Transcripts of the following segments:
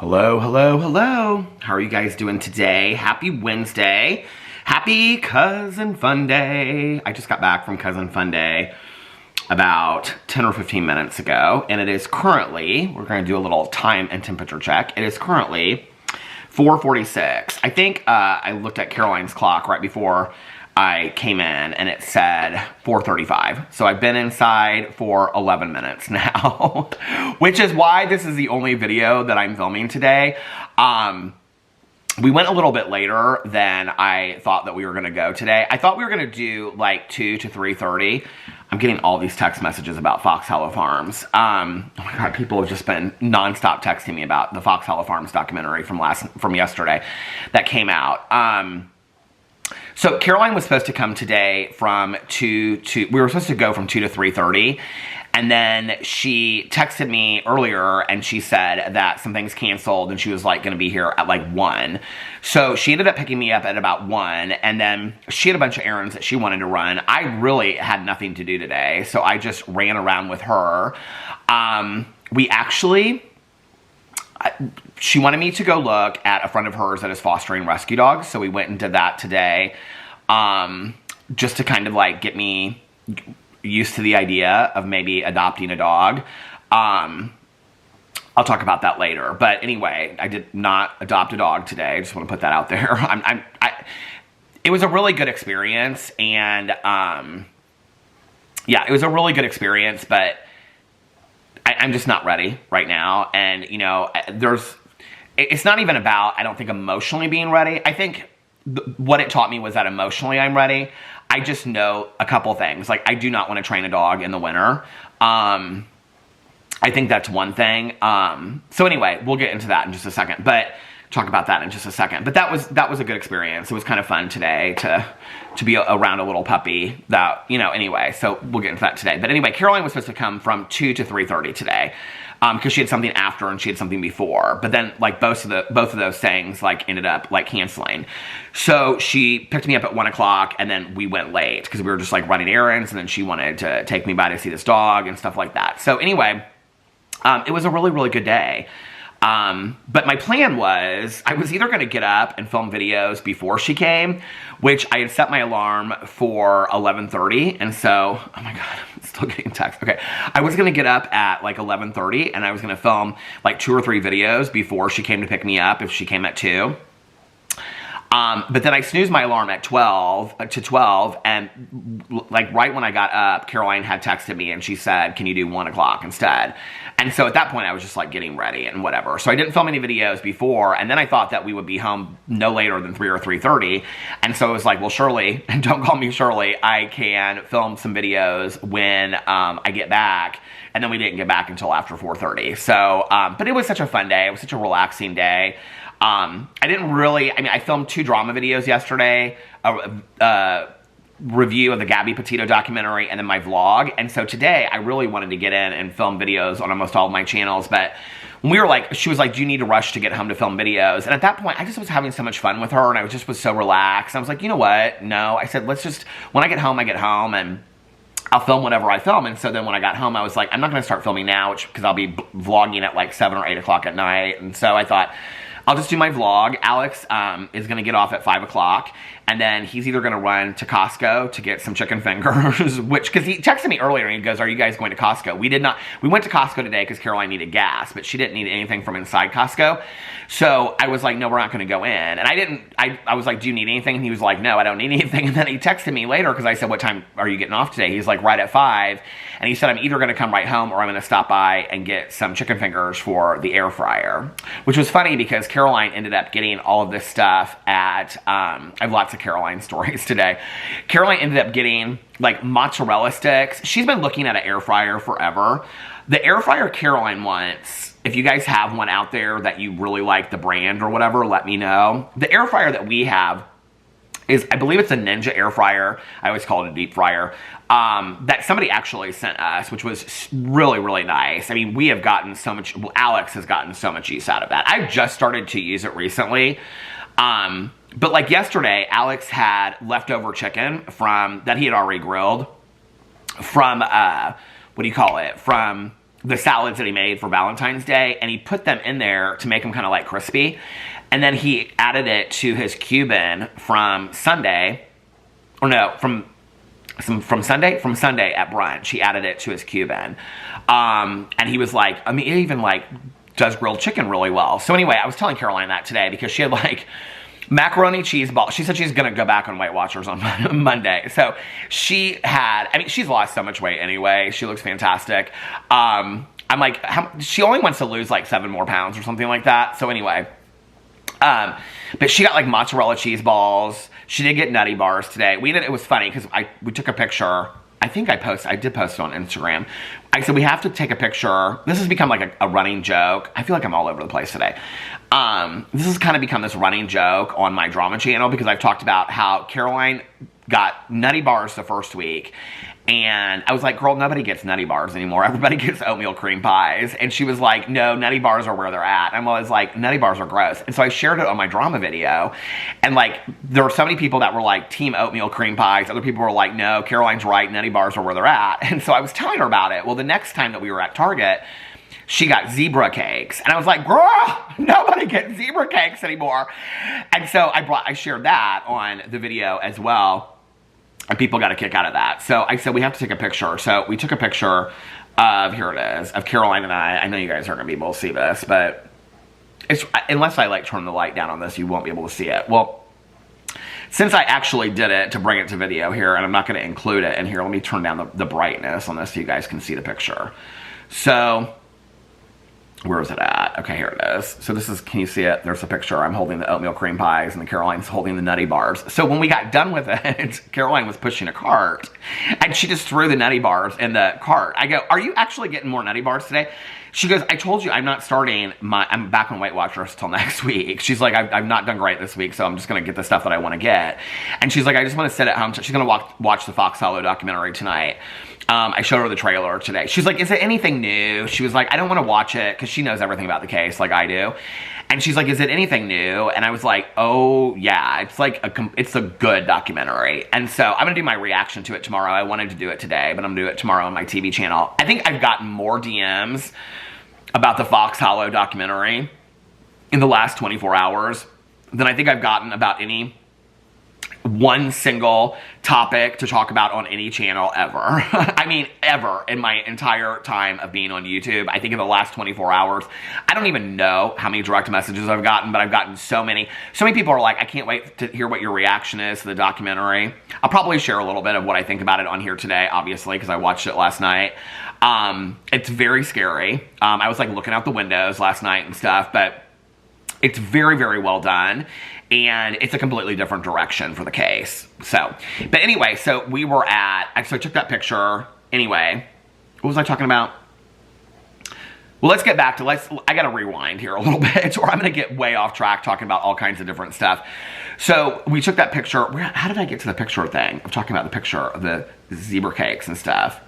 Hello, hello, hello. How are you guys doing today? Happy Wednesday. Happy Cousin Fun Day. I just got back from Cousin Fun Day about 10 or 15 minutes ago, and it is currently, we're going to do a little time and temperature check. It is currently 4:46. I think I looked at Caroline's clock right before I came in, and it said 4:35. So I've been inside for 11 minutes now, which is why this is the only video that I'm filming today. We went a little bit later than I thought that we were going to go today. I thought we were going to do like 2 to 3:30. I'm getting all these text messages about Fox Hollow Farms. Oh my God, people have just been nonstop texting me about the Fox Hollow Farms documentary from yesterday that came out. So Caroline was supposed to come today from we were supposed to go from 2 to 3:30. And then she texted me earlier and she said that something's canceled and she was like going to be here at like 1. So she ended up picking me up at about 1, and then she had a bunch of errands that she wanted to run. I really had nothing to do today, so I just ran around with her. She wanted me to go look at a friend of hers that is fostering rescue dogs, so we went and did that today, just to kind of like get me used to the idea of maybe adopting a dog. I'll talk about that later, but anyway, I did not adopt a dog today. I just want to put that out there. It was a really good experience, and yeah, it was a really good experience, but I'm just not ready right now. And, you know, it's not even about, I don't think, emotionally being ready. I think what it taught me was that emotionally I'm ready. I just know a couple things. Like, I do not want to train a dog in the winter. I think that's one thing. So anyway, we'll get into that in just a second, but talk about that in just a second. But that was a good experience. It was kind of fun today to be around a little puppy that, you know, anyway, so we'll get into that today. But anyway, Caroline was supposed to come from 2 to 3:30 today, because she had something after and she had something before. But then, like, both of those things, like, ended up, like, canceling. So she picked me up at 1 o'clock, and then we went late because we were just, like, running errands, and then she wanted to take me by to see this dog and stuff like that. So anyway, it was a really, really good day. But my plan was, I was either going to get up and film videos before she came, which I had set my alarm for 11:30, and so, oh my God, I'm still getting text. Okay, I was going to get up at like 11:30, and I was going to film like 2 or 3 videos before she came to pick me up if she came at 2. But then I snoozed my alarm at 12, and like right when I got up, Caroline had texted me and she said, can you do 1 o'clock instead? And so at that point I was just like getting ready and whatever. So I didn't film any videos before, and then I thought that we would be home no later than 3 or 3:30. And so it was like, well, Shirley, and don't call me Shirley, I can film some videos when I get back. And then we didn't get back until after 4:30. So, but it was such a fun day. It was such a relaxing day. I filmed 2 drama videos yesterday, a review of the Gabby Petito documentary, and then my vlog. And so today I really wanted to get in and film videos on almost all of my channels. But when we were like, she was like, do you need to rush to get home to film videos? And at that point, I just was having so much fun with her, and I was so relaxed. I was like, you know what? No, I said, when I get home, and I'll film whatever I film. And so then when I got home, I was like, I'm not going to start filming now, because I'll be vlogging at like 7 or 8 o'clock at night. And so I thought, I'll just do my vlog. Alex is going to get off at 5 o'clock, and then he's either going to run to Costco to get some chicken fingers, because he texted me earlier and he goes, are you guys going to Costco? We went to Costco today because Caroline needed gas, but she didn't need anything from inside Costco. So I was like, no, we're not going to go in. And I was like, do you need anything? And he was like, no, I don't need anything. And then he texted me later because I said, what time are you getting off today? He's like, right at 5. And he said, I'm either going to come right home or I'm going to stop by and get some chicken fingers for the air fryer, which was funny because Caroline ended up getting all of this stuff at, I have lots of Caroline stories today. Caroline ended up getting like mozzarella sticks. She's been looking at an air fryer forever. The air fryer Caroline wants, if you guys have one out there that you really like the brand or whatever, let me know. The air fryer that we have is, I believe it's a Ninja air fryer. I always call it a deep fryer. That somebody actually sent us, which was really, really nice. I mean, we have gotten so much, Alex has gotten so much use out of that. I've just started to use it recently. But like yesterday, Alex had leftover chicken that he had already grilled from, from the salads that he made for Valentine's Day, and he put them in there to make them kind of like crispy. And then he added it to his Cuban from Sunday, or no, from Sunday at brunch. He added it to his Cuban. And he was like, I mean, it even like does grilled chicken really well. So anyway, I was telling Caroline that today because she had like macaroni cheese balls. She said she's going to go back on Weight Watchers on Monday. So she had, I mean, she's lost so much weight anyway. She looks fantastic. I'm like, she only wants to lose like 7 more pounds or something like that. So anyway, but she got like mozzarella cheese balls. She did get nutty bars today. It was funny because we took a picture. I think I did post it on Instagram. I said we have to take a picture. This has become like a running joke. I feel like I'm all over the place today. This has kind of become this running joke on my drama channel because I've talked about how Caroline got nutty bars the first week. And I was like, girl, nobody gets nutty bars anymore. Everybody gets oatmeal cream pies. And she was like, no, nutty bars are where they're at. And I was like, nutty bars are gross. And so I shared it on my drama video. And like, there were so many people that were like, team oatmeal cream pies. Other people were like, no, Caroline's right. Nutty bars are where they're at. And so I was telling her about it. Well, the next time that we were at Target, she got zebra cakes. And I was like, girl, nobody gets zebra cakes anymore. And so I shared that on the video as well. And people got a kick out of that. So I said, we have to take a picture. So we took a picture of, here it is, of Caroline and I. I know you guys aren't going to be able to see this, but it's, unless I like turn the light down on this, you won't be able to see it. Well, since I actually did it to bring it to video here, and I'm not going to include it in here, let me turn down the brightness on this so you guys can see the picture. So, where is it at? Okay, here it is. So this is, can you see it? There's a picture. I'm holding the oatmeal cream pies and Caroline's holding the nutty bars. So when we got done with it, Caroline was pushing a cart and she just threw the nutty bars in the cart. I go, are you actually getting more nutty bars today? She goes, I told you I'm not starting I'm back on Weight Watchers till next week. She's like, I've not done great this week, so I'm just going to get the stuff that I want to get. And she's like, I just want to sit at home. She's going to watch the Fox Hollow documentary tonight. I showed her the trailer today. She's like, is it anything new? She was like, I don't want to watch it because she knows everything about the case like I do. And she's like, is it anything new? And I was like, oh yeah, it's like it's a good documentary. And so I'm going to do my reaction to it tomorrow. I wanted to do it today, but I'm going to do it tomorrow on my TV channel. I think I've gotten more DMs about the Fox Hollow documentary in the last 24 hours than I think I've gotten about any one single topic to talk about on any channel ever. I mean, ever in my entire time of being on YouTube. I think in the last 24 hours, I don't even know how many direct messages I've gotten, but I've gotten so many. So many people are like, I can't wait to hear what your reaction is to the documentary. I'll probably share a little bit of what I think about it on here today, obviously, because I watched it last night. It's very scary. I was like looking out the windows last night and stuff, but it's very, very well done. And it's a completely different direction for the case. So, but anyway, so we were at, so I took that picture. Anyway, what was I talking about? Well, let's get back to, I got to rewind here a little bit, or I'm going to get way off track talking about all kinds of different stuff. So we took that picture. How did I get to the picture thing? I'm talking about the picture of the zebra cakes and stuff.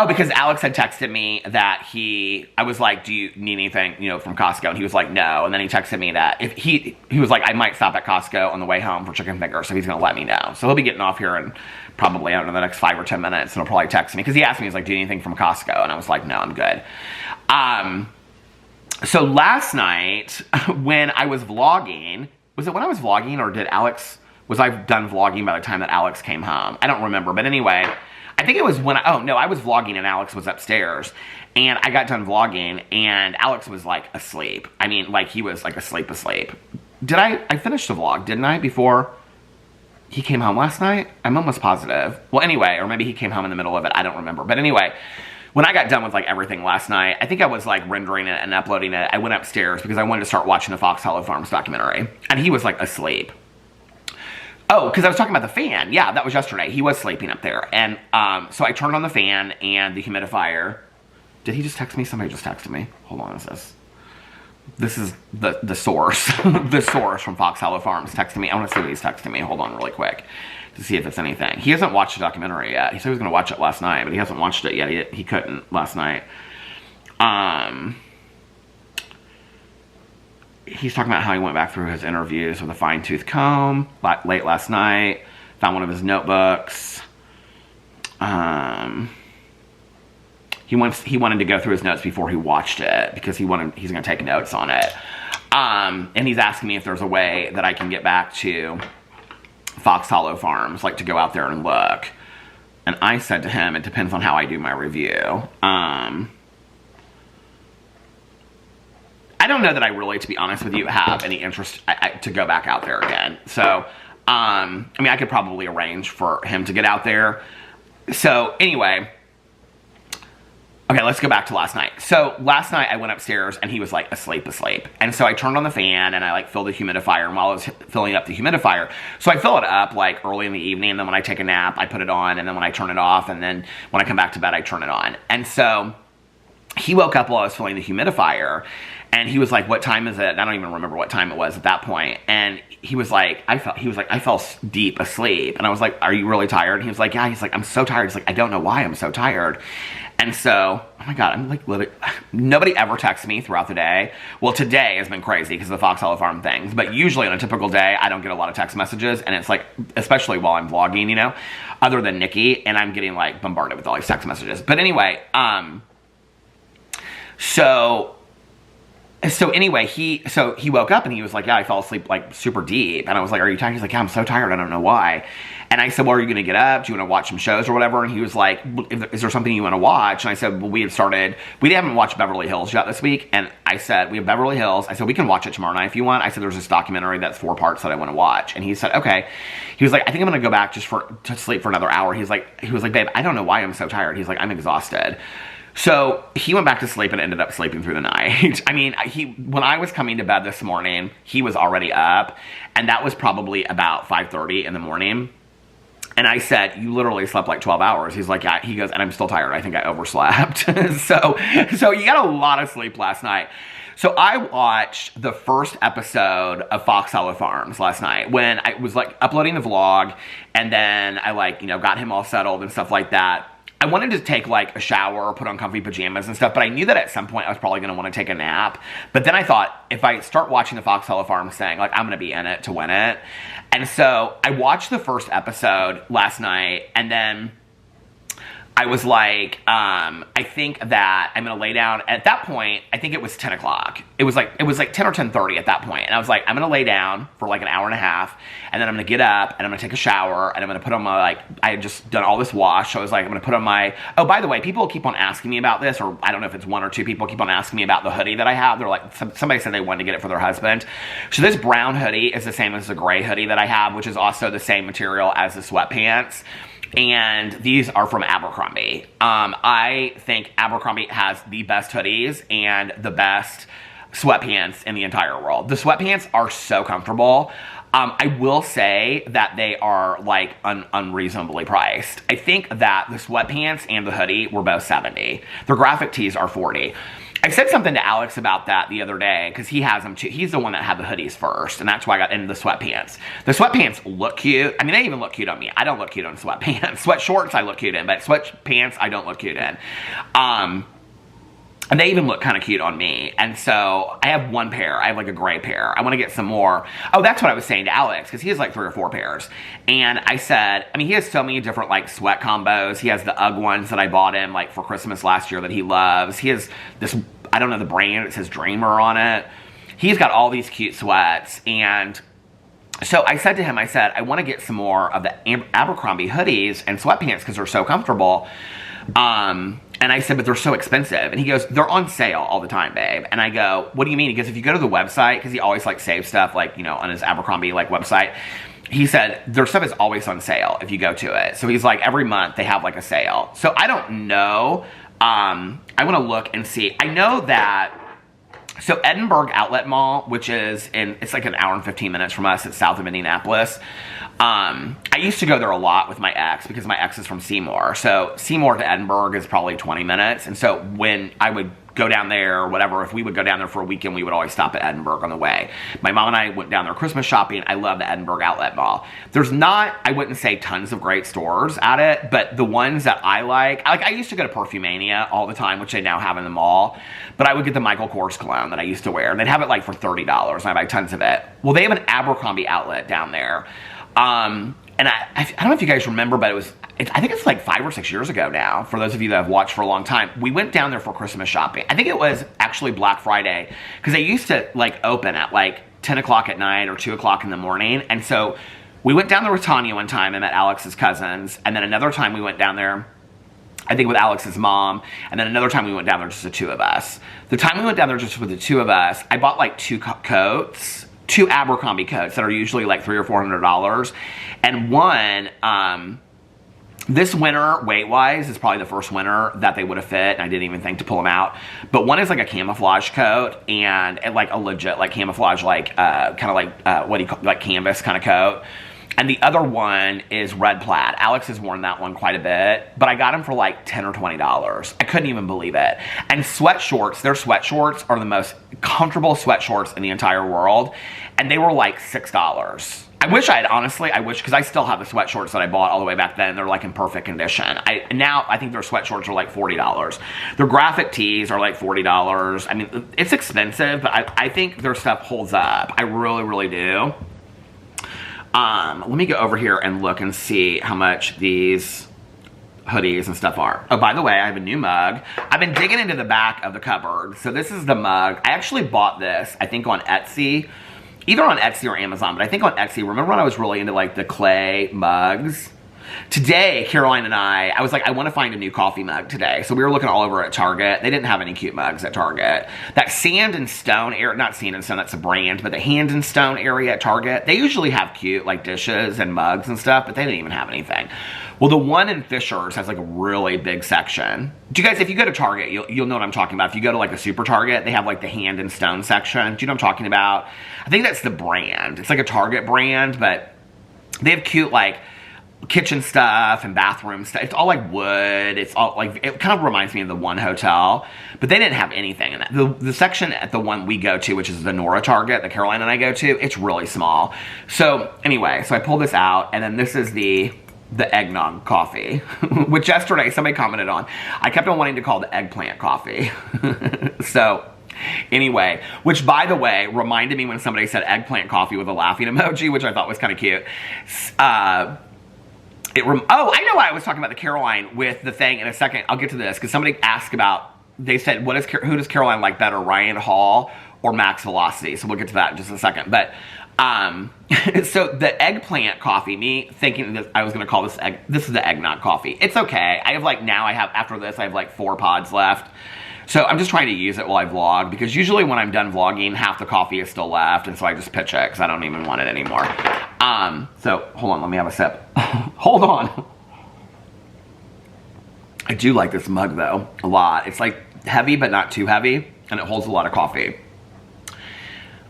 Oh, because Alex had texted me that I was like, do you need anything, from Costco? And he was like, no. And then he texted me that if he was like, I might stop at Costco on the way home for chicken fingers, so he's going to let me know. So he'll be getting off here in probably, I don't know, the next 5 or 10 minutes, and he'll probably text me. Because he asked me, he's like, do you need anything from Costco? And I was like, no, I'm good. So last night, when I was vlogging, was it when I was vlogging, or was I done vlogging by the time that Alex came home? I don't remember. But anyway, I think it was when I was vlogging and Alex was upstairs, and I got done vlogging and Alex was like asleep. I mean, like he was like asleep. Did I finished the vlog, didn't I, before he came home last night? I'm almost positive. Well, anyway, or maybe he came home in the middle of it. I don't remember. But anyway, when I got done with like everything last night, I think I was like rendering it and uploading it. I went upstairs because I wanted to start watching the Fox Hollow Farms documentary, and he was like asleep. Oh, because I was talking about the fan. Yeah, that was yesterday. He was sleeping up there. And so I turned on the fan and the humidifier. Did he just text me? Somebody just texted me. Hold on, this is the source. The source from Fox Hollow Farms texting me. I want to see what he's texting me. Hold on really quick to see if it's anything. He hasn't watched the documentary yet. He said he was going to watch it last night, but he hasn't watched it yet. He couldn't last night. He's talking about how he went back through his interviews with a fine-tooth comb late last night. Found one of his notebooks. He wanted to go through his notes before he watched it because he's going to take notes on it. And he's asking me if there's a way that I can get back to Fox Hollow Farms, like to go out there and look. And I said to him, it depends on how I do my review. I don't know that I really, to be honest with you, have any interest to go back out there again. So, I mean, I could probably arrange for him to get out there. So, anyway, okay, let's go back to last night. So, last night I went upstairs and he was like asleep. And so I turned on the fan and I like filled the humidifier. And while I was filling up the humidifier, so I fill it up like early in the evening. And then when I take a nap, I put it on. And then when I turn it off, and then when I come back to bed, I turn it on. And so he woke up while I was filling the humidifier. And he was like, what time is it? And I don't even remember what time it was at that point. And he was like, I fell deep asleep. And I was like, are you really tired? And he was like, yeah. He's like, I'm so tired. He's like, I don't know why I'm so tired. And so, oh my God, I'm like, nobody ever texts me throughout the day. Well, today has been crazy because of the Fox Hollow Farm things. But usually on a typical day, I don't get a lot of text messages. And it's like, especially while I'm vlogging, you know, other than Nikki. And I'm getting like bombarded with all these text messages. But anyway, So anyway, he woke up and he was like, yeah, I fell asleep like super deep. And I was like, are you tired? He's like, yeah, I'm so tired. I don't know why. And I said, well, are you going to get up? Do you want to watch some shows or whatever? And he was like, is there something you want to watch? And I said, well, we haven't watched Beverly Hills yet this week. And I said, we have Beverly Hills. I said, we can watch it tomorrow night if you want. I said, there's this documentary that's 4 parts that I want to watch. And he said, okay. He was like, I think I'm going to go back to sleep for another hour. He was like, babe, I don't know why I'm so tired. He's like, I'm exhausted. So he went back to sleep and ended up sleeping through the night. I mean, when I was coming to bed this morning, he was already up, and that was probably about 5:30 in the morning. And I said, you literally slept like 12 hours. He's like, yeah. He goes, and I'm still tired. I think I overslept. So you got a lot of sleep last night. So I watched the first episode of Fox Hollow Farms last night when I was like uploading the vlog, and then I like, got him all settled and stuff like that. I wanted to take like a shower or put on comfy pajamas and stuff, but I knew that at some point I was probably going to want to take a nap. But then I thought, if I start watching the Fox Hollow Farms thing, like I'm going to be in it to win it. And so I watched the first episode last night, and then I was like, I think that I'm going to lay down. At that point, I think it was 10 o'clock. It was like 10 or 10:30 at that point. And I was like, I'm going to lay down for like an hour and a half, and then I'm going to get up, and I'm going to take a shower, and I'm going to put on my, like, I had just done all this wash. So I was like, I'm going to put on my, oh, by the way, people keep on asking me about this, or I don't know if it's 1 or 2 people keep on asking me about the hoodie that I have. They're like, somebody said they wanted to get it for their husband. So this brown hoodie is the same as the gray hoodie that I have, which is also the same material as the sweatpants. And these are from Abercrombie. I think Abercrombie has the best hoodies and the best sweatpants in the entire world. The sweatpants are so comfortable. I will say that they are like unreasonably priced. I think that the sweatpants and the hoodie were both $70. The graphic tees are $40. I said something to Alex about that the other day because he has them too. He's the one that had the hoodies first, and that's why I got into the sweatpants. The sweatpants look cute. I mean, they even look cute on me. I don't look cute on sweatpants. Sweat shorts I look cute in, but sweatpants I don't look cute in. And they even look kind of cute on me. And so I have 1 pair. I have like a gray pair. I want to get some more. Oh, that's what I was saying to Alex, because he has like 3 or 4 pairs. And I said, I mean, he has so many different like sweat combos. He has the UGG ones that I bought him like for Christmas last year that he loves. He has this, I don't know the brand, it says Dreamer on it. He's got all these cute sweats. And so I said to him, I said, I want to get some more of the Abercrombie hoodies and sweatpants because they're so comfortable. And I said, but they're so expensive. And he goes, they're on sale all the time, babe. And I go, what do you mean? He goes, if you go to the website, because he always like saves stuff like, on his Abercrombie like website. He said, their stuff is always on sale if you go to it. So he's like, every month they have like a sale. So I don't know. I want to look and see. I know that, so Edinburgh Outlet Mall, which is it's like an hour and 15 minutes from us. It's south of Indianapolis. I used to go there a lot with my ex because my ex is from Seymour. So Seymour to Edinburgh is probably 20 minutes. And so when I would go down there or whatever, if we would go down there for a weekend, we would always stop at Edinburgh on the way. My mom and I went down there Christmas shopping. I love the Edinburgh Outlet Mall. There's not, I wouldn't say tons of great stores at it, but the ones that I like I used to go to Perfumania all the time, which they now have in the mall, but I would get the Michael Kors cologne that I used to wear, and they'd have it like for $30, and I buy tons of it. Well, they have an Abercrombie outlet down there. And I don't know if you guys remember, but I think it's like 5 or 6 years ago now, for those of you that have watched for a long time. We went down there for Christmas shopping. I think it was actually Black Friday, because they used to like open at like 10 o'clock at night or 2 o'clock in the morning. And so we went down there with Tanya one time and met Alex's cousins. And then another time we went down there, I think with Alex's mom. And then another time we went down there just the two of us. The time we went down there just with the two of us, I bought like 2 coats. 2 Abercrombie coats that are usually like $300 or $400. And one, this winter, weight-wise, is probably the first winter that they would have fit, and I didn't even think to pull them out. But one is like a camouflage coat, and like a legit like camouflage, like kind of like what do you call, like canvas kind of coat. And the other one is red plaid. Alex has worn that one quite a bit, but I got them for like $10 or $20. I couldn't even believe it. And sweat shorts, their sweat shorts are the most comfortable sweat shorts in the entire world, and they were like $6. I wish, because I still have the sweat shorts that I bought all the way back then. They're like in perfect condition. Now I think their sweat shorts are like $40. Their graphic tees are like $40. I mean, it's expensive, but I think their stuff holds up. I really, really do. Let me go over here and look and see how much these hoodies and stuff are. Oh, by the way, I have a new mug. I've been digging into the back of the cupboard. So this is the mug. I actually bought this, I think on Etsy, either on Etsy or Amazon, but I think on Etsy. Remember when I was really into like the clay mugs? Today, Caroline and I was like, I want to find a new coffee mug today. So we were looking all over at Target. They didn't have any cute mugs at Target. That Sand and Stone area, not Sand and Stone, that's a brand, but the Hand and Stone area at Target, they usually have cute like dishes and mugs and stuff, but they didn't even have anything. Well, the one in Fisher's has like a really big section. Do you guys, if you go to Target, you'll know what I'm talking about. If you go to like a super Target, they have like the Hand and Stone section. Do you know what I'm talking about? I think that's the brand. It's like a Target brand, but they have cute like kitchen stuff and bathroom stuff. It's all like wood. It's all like, it kind of reminds me of the one hotel, but they didn't have anything in that. The section at the one we go to, which is the Nora Target that Caroline and I go to, it's really small. So anyway, so I pulled this out, and then this is the eggnog coffee, which yesterday somebody commented on. I kept on wanting to call the eggplant coffee. So anyway, which by the way, reminded me when somebody said eggplant coffee with a laughing emoji, which I thought was kind of cute. Oh, I know why I was talking about the Caroline with the thing in a second. I'll get to this, because somebody asked about, they said, who does Caroline like better, Ryan Hall or Max Velocity? So we'll get to that in just a second. But, so the eggplant coffee, me thinking that I was going to call this is the eggnog coffee. It's okay. I have like, after this, I have like 4 pods left. So I'm just trying to use it while I vlog, because usually when I'm done vlogging, half the coffee is still left, and so I just pitch it, because I don't even want it anymore. So hold on, let me have a sip. Hold on. I do like this mug though, a lot. It's like heavy, but not too heavy, and it holds a lot of coffee.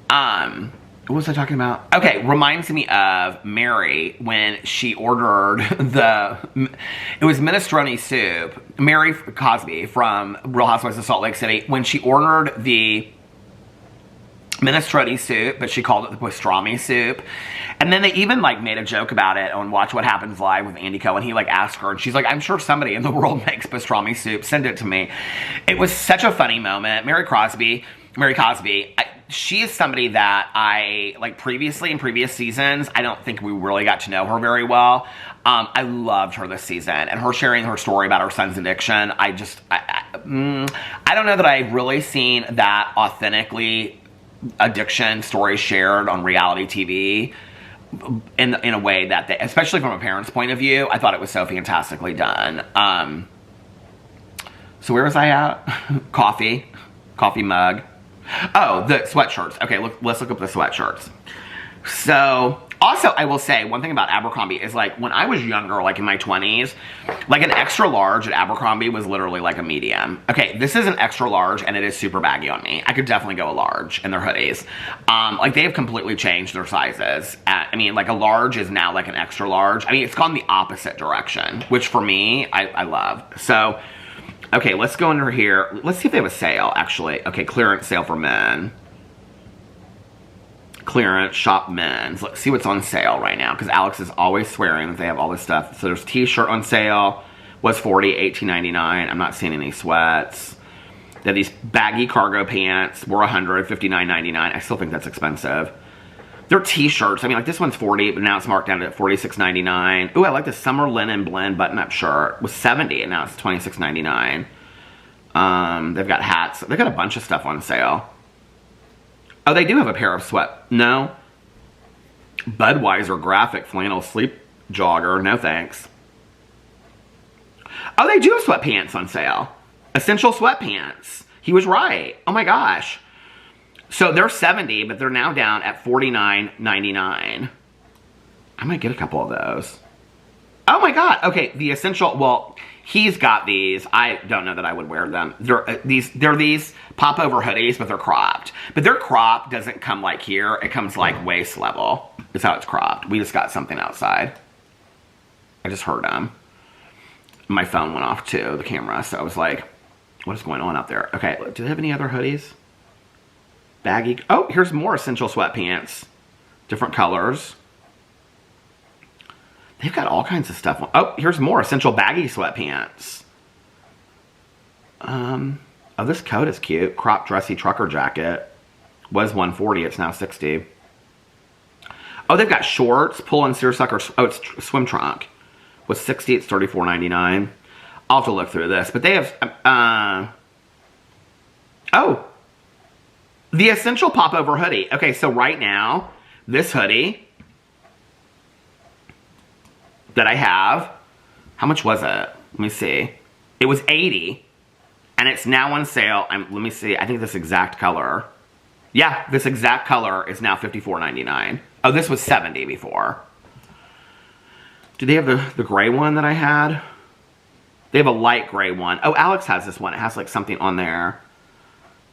What was I talking about? Okay, reminds me of Mary when she ordered it was minestrone soup. Mary Cosby from Real Housewives of Salt Lake City, when she ordered the minestrone soup, but she called it the pastrami soup. And then they even like made a joke about it on Watch What Happens Live with Andy Cohen. He like asked her, and she's like, I'm sure somebody in the world makes pastrami soup. Send it to me. It was such a funny moment. Mary Cosby, she is somebody that I, like previously in previous seasons, I don't think we really got to know her very well. I loved her this season, and her sharing her story about her son's addiction. I don't know that I've really seen that authentically addiction story shared on reality TV in a way that especially from a parent's point of view, I thought it was so fantastically done. So where was I at? Coffee mug. Oh, the sweatshirts. Okay, let's look up the sweatshirts. So, also, I will say, one thing about Abercrombie is, like, when I was younger, like in my 20s, like an extra large at Abercrombie was literally like a medium. Okay, this is an extra large, and it is super baggy on me. I could definitely go a large in their hoodies. Like, they have completely changed their sizes. I mean, like, a large is now like an extra large. I mean, it's gone the opposite direction, which for me, I love. So, okay, let's go under here. Let's see if they have a sale, actually. Okay, clearance sale for men. Clearance, shop men's. Let's see what's on sale right now, because Alex is always swearing that they have all this stuff. So there's t-shirt on sale. Was $40, $18.99. I'm not seeing any sweats. They have these baggy cargo pants. Were $100, $59.99. I still think that's expensive. They're t-shirts. I mean, like this one's 40, but now it's marked down to $46.99. Ooh, I like the summer linen blend button-up shirt. It was 70, and now it's $26.99. They've got hats. They've got a bunch of stuff on sale. Oh, they do have a pair of no. Budweiser graphic flannel sleep jogger. No thanks. Oh, they do have sweatpants on sale. Essential sweatpants. He was right. Oh my gosh. So they're 70, but they're now down at $49.99. I might get a couple of those. Oh my god. Okay, the essential, well, he's got these. I don't know that I would wear them. They're these pop-over hoodies, but they're cropped. But their crop doesn't come like here. It comes like waist level. That's how it's cropped. We just got something outside. I just heard them. My phone went off too, the camera. So I was like, what is going on out there? Okay, do they have any other hoodies? Baggy. Oh, here's more essential sweatpants. Different colors. They've got all kinds of stuff on. Oh, here's more essential baggy sweatpants. Oh, this coat is cute. Crop dressy trucker jacket. Was $140, it's now $60. Oh, they've got shorts. Pull-on seersucker. Oh, it's swim trunk. Was $60, it's $34.99. I'll have to look through this. But they have, oh. The essential pop-over hoodie. Okay, so right now, this hoodie that I have, how much was it? Let me see. It was $80, and it's now on sale. Let me see. I think this exact color. Yeah, this exact color is now $54.99. Oh, this was $70 before. Do they have the gray one that I had? They have a light gray one. Oh, Alex has this one. It has like something on there.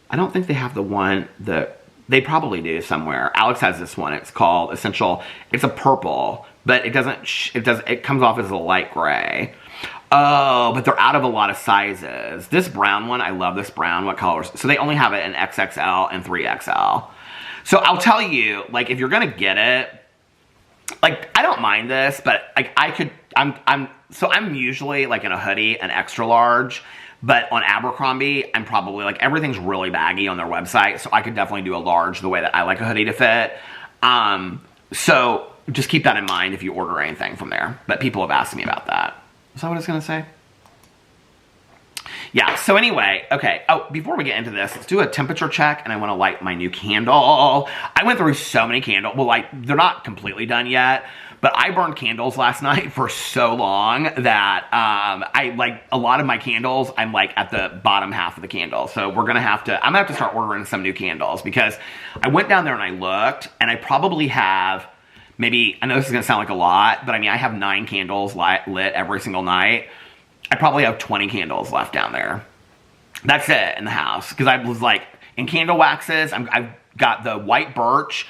I don't think they have the one that they probably do somewhere. Alex has this one. It's called Essential. It's a purple, but it comes off as a light gray. Oh, but they're out of a lot of sizes. This brown one, I love this brown. What colors? So they only have it in XXL and 3XL. So I'll tell you, like, if you're gonna get it, like, I don't mind this, but like I'm usually like in a hoodie, an extra large. But on Abercrombie, I'm probably, like, everything's really baggy on their website, so I could definitely do a large the way that I like a hoodie to fit. So just keep that in mind if you order anything from there. But people have asked me about that. Is that what I was going to say? Yeah, so anyway, okay. Oh, before we get into this, let's do a temperature check, and I want to light my new candle. I went through so many candles. Well, like, they're not completely done yet, but I burned candles last night for so long that I, like, a lot of my candles, I'm, like, at the bottom half of the candle. So I'm going to have to start ordering some new candles, because I went down there and I looked, and I probably have maybe, I know this is going to sound like a lot, but I mean, I have 9 candles lit every single night. I probably have 20 candles left down there. That's it in the house. Because I was like, in candle waxes, I've got the white birch,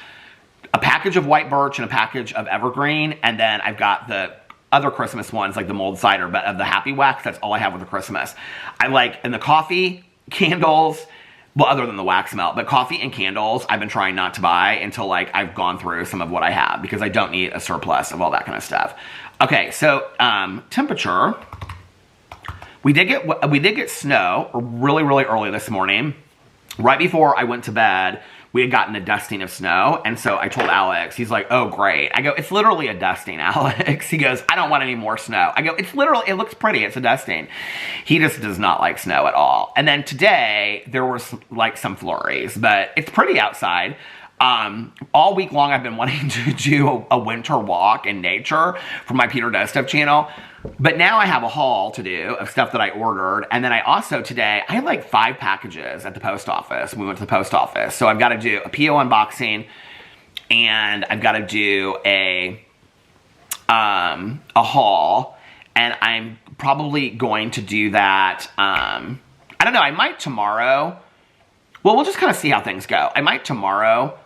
a package of white birch and a package of evergreen. And then I've got the other Christmas ones, like the mulled cider, but of the happy wax, that's all I have with the Christmas. I like, in the coffee, candles, well, other than the wax melt, but coffee and candles, I've been trying not to buy until, like, I've gone through some of what I have, because I don't need a surplus of all that kind of stuff. Okay, so, temperature. We did get snow really, really early this morning. Right before I went to bed, we had gotten a dusting of snow. And so I told Alex, he's like, oh, great. I go, it's literally a dusting, Alex. He goes, I don't want any more snow. I go, it's literally, it looks pretty. It's a dusting. He just does not like snow at all. And then today, there was like some flurries, but it's pretty outside. All week long, I've been wanting to do a winter walk in nature for my Peter Does Stuff channel. But now I have a haul to do of stuff that I ordered. And then I also today, I had like 5 packages at the post office. We went to the post office. So I've got to do a PO unboxing, and I've got to do a haul. And I'm probably going to do that. I don't know. I might tomorrow. Well, we'll just kind of see how things go. I might tomorrow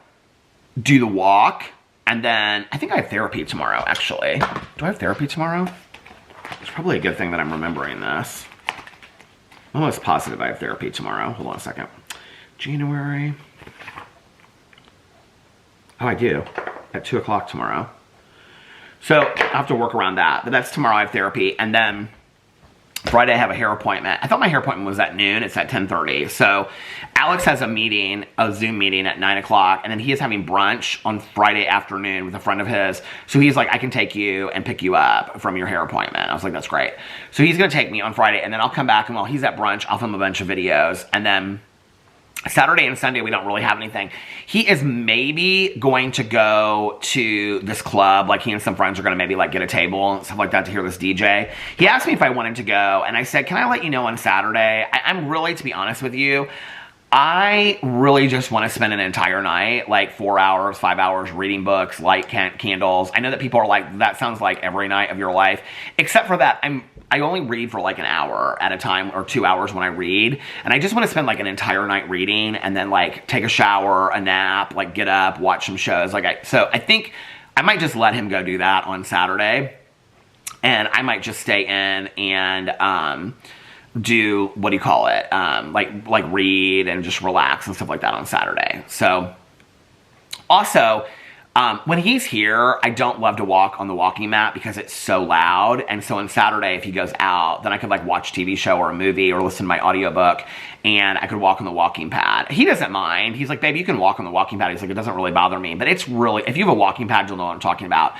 do the walk. And then I think I have therapy tomorrow, actually. Do I have therapy tomorrow? It's probably a good thing that I'm remembering this. I'm almost positive I have therapy tomorrow. Hold on a second. January. Oh, I do. At 2 o'clock tomorrow. So I have to work around that. But that's tomorrow. I have therapy. And then Friday I have a hair appointment. I thought my hair appointment was at noon. It's at 10:30. So Alex has a meeting, a Zoom meeting at 9 o'clock, and then he is having brunch on Friday afternoon with a friend of his. So he's like, I can take you and pick you up from your hair appointment. I was like, that's great. So he's going to take me on Friday, and then I'll come back, and while he's at brunch, I'll film a bunch of videos, and then Saturday and Sunday, we don't really have anything. He is maybe going to go to this club. Like, he and some friends are going to maybe, like, get a table and stuff like that to hear this DJ. He asked me if I wanted to go, and I said, can I let you know on Saturday? I'm really, to be honest with you, I really just want to spend an entire night, like 4 hours, 5 hours, reading books, light candles. I know that people are like, that sounds like every night of your life. Except for that, I only read for like an hour at a time, or 2 hours when I read. And I just want to spend like an entire night reading, and then like take a shower, a nap, like get up, watch some shows. So I think I might just let him go do that on Saturday. And I might just stay in and do, what do you call it? Like read and just relax and stuff like that on Saturday. So also, when he's here, I don't love to walk on the walking mat because it's so loud. And so on Saturday, if he goes out, then I could like watch a TV show or a movie or listen to my audiobook, and I could walk on the walking pad. He doesn't mind. He's like, baby, you can walk on the walking pad. He's like, it doesn't really bother me. But it's really, if you have a walking pad, you'll know what I'm talking about.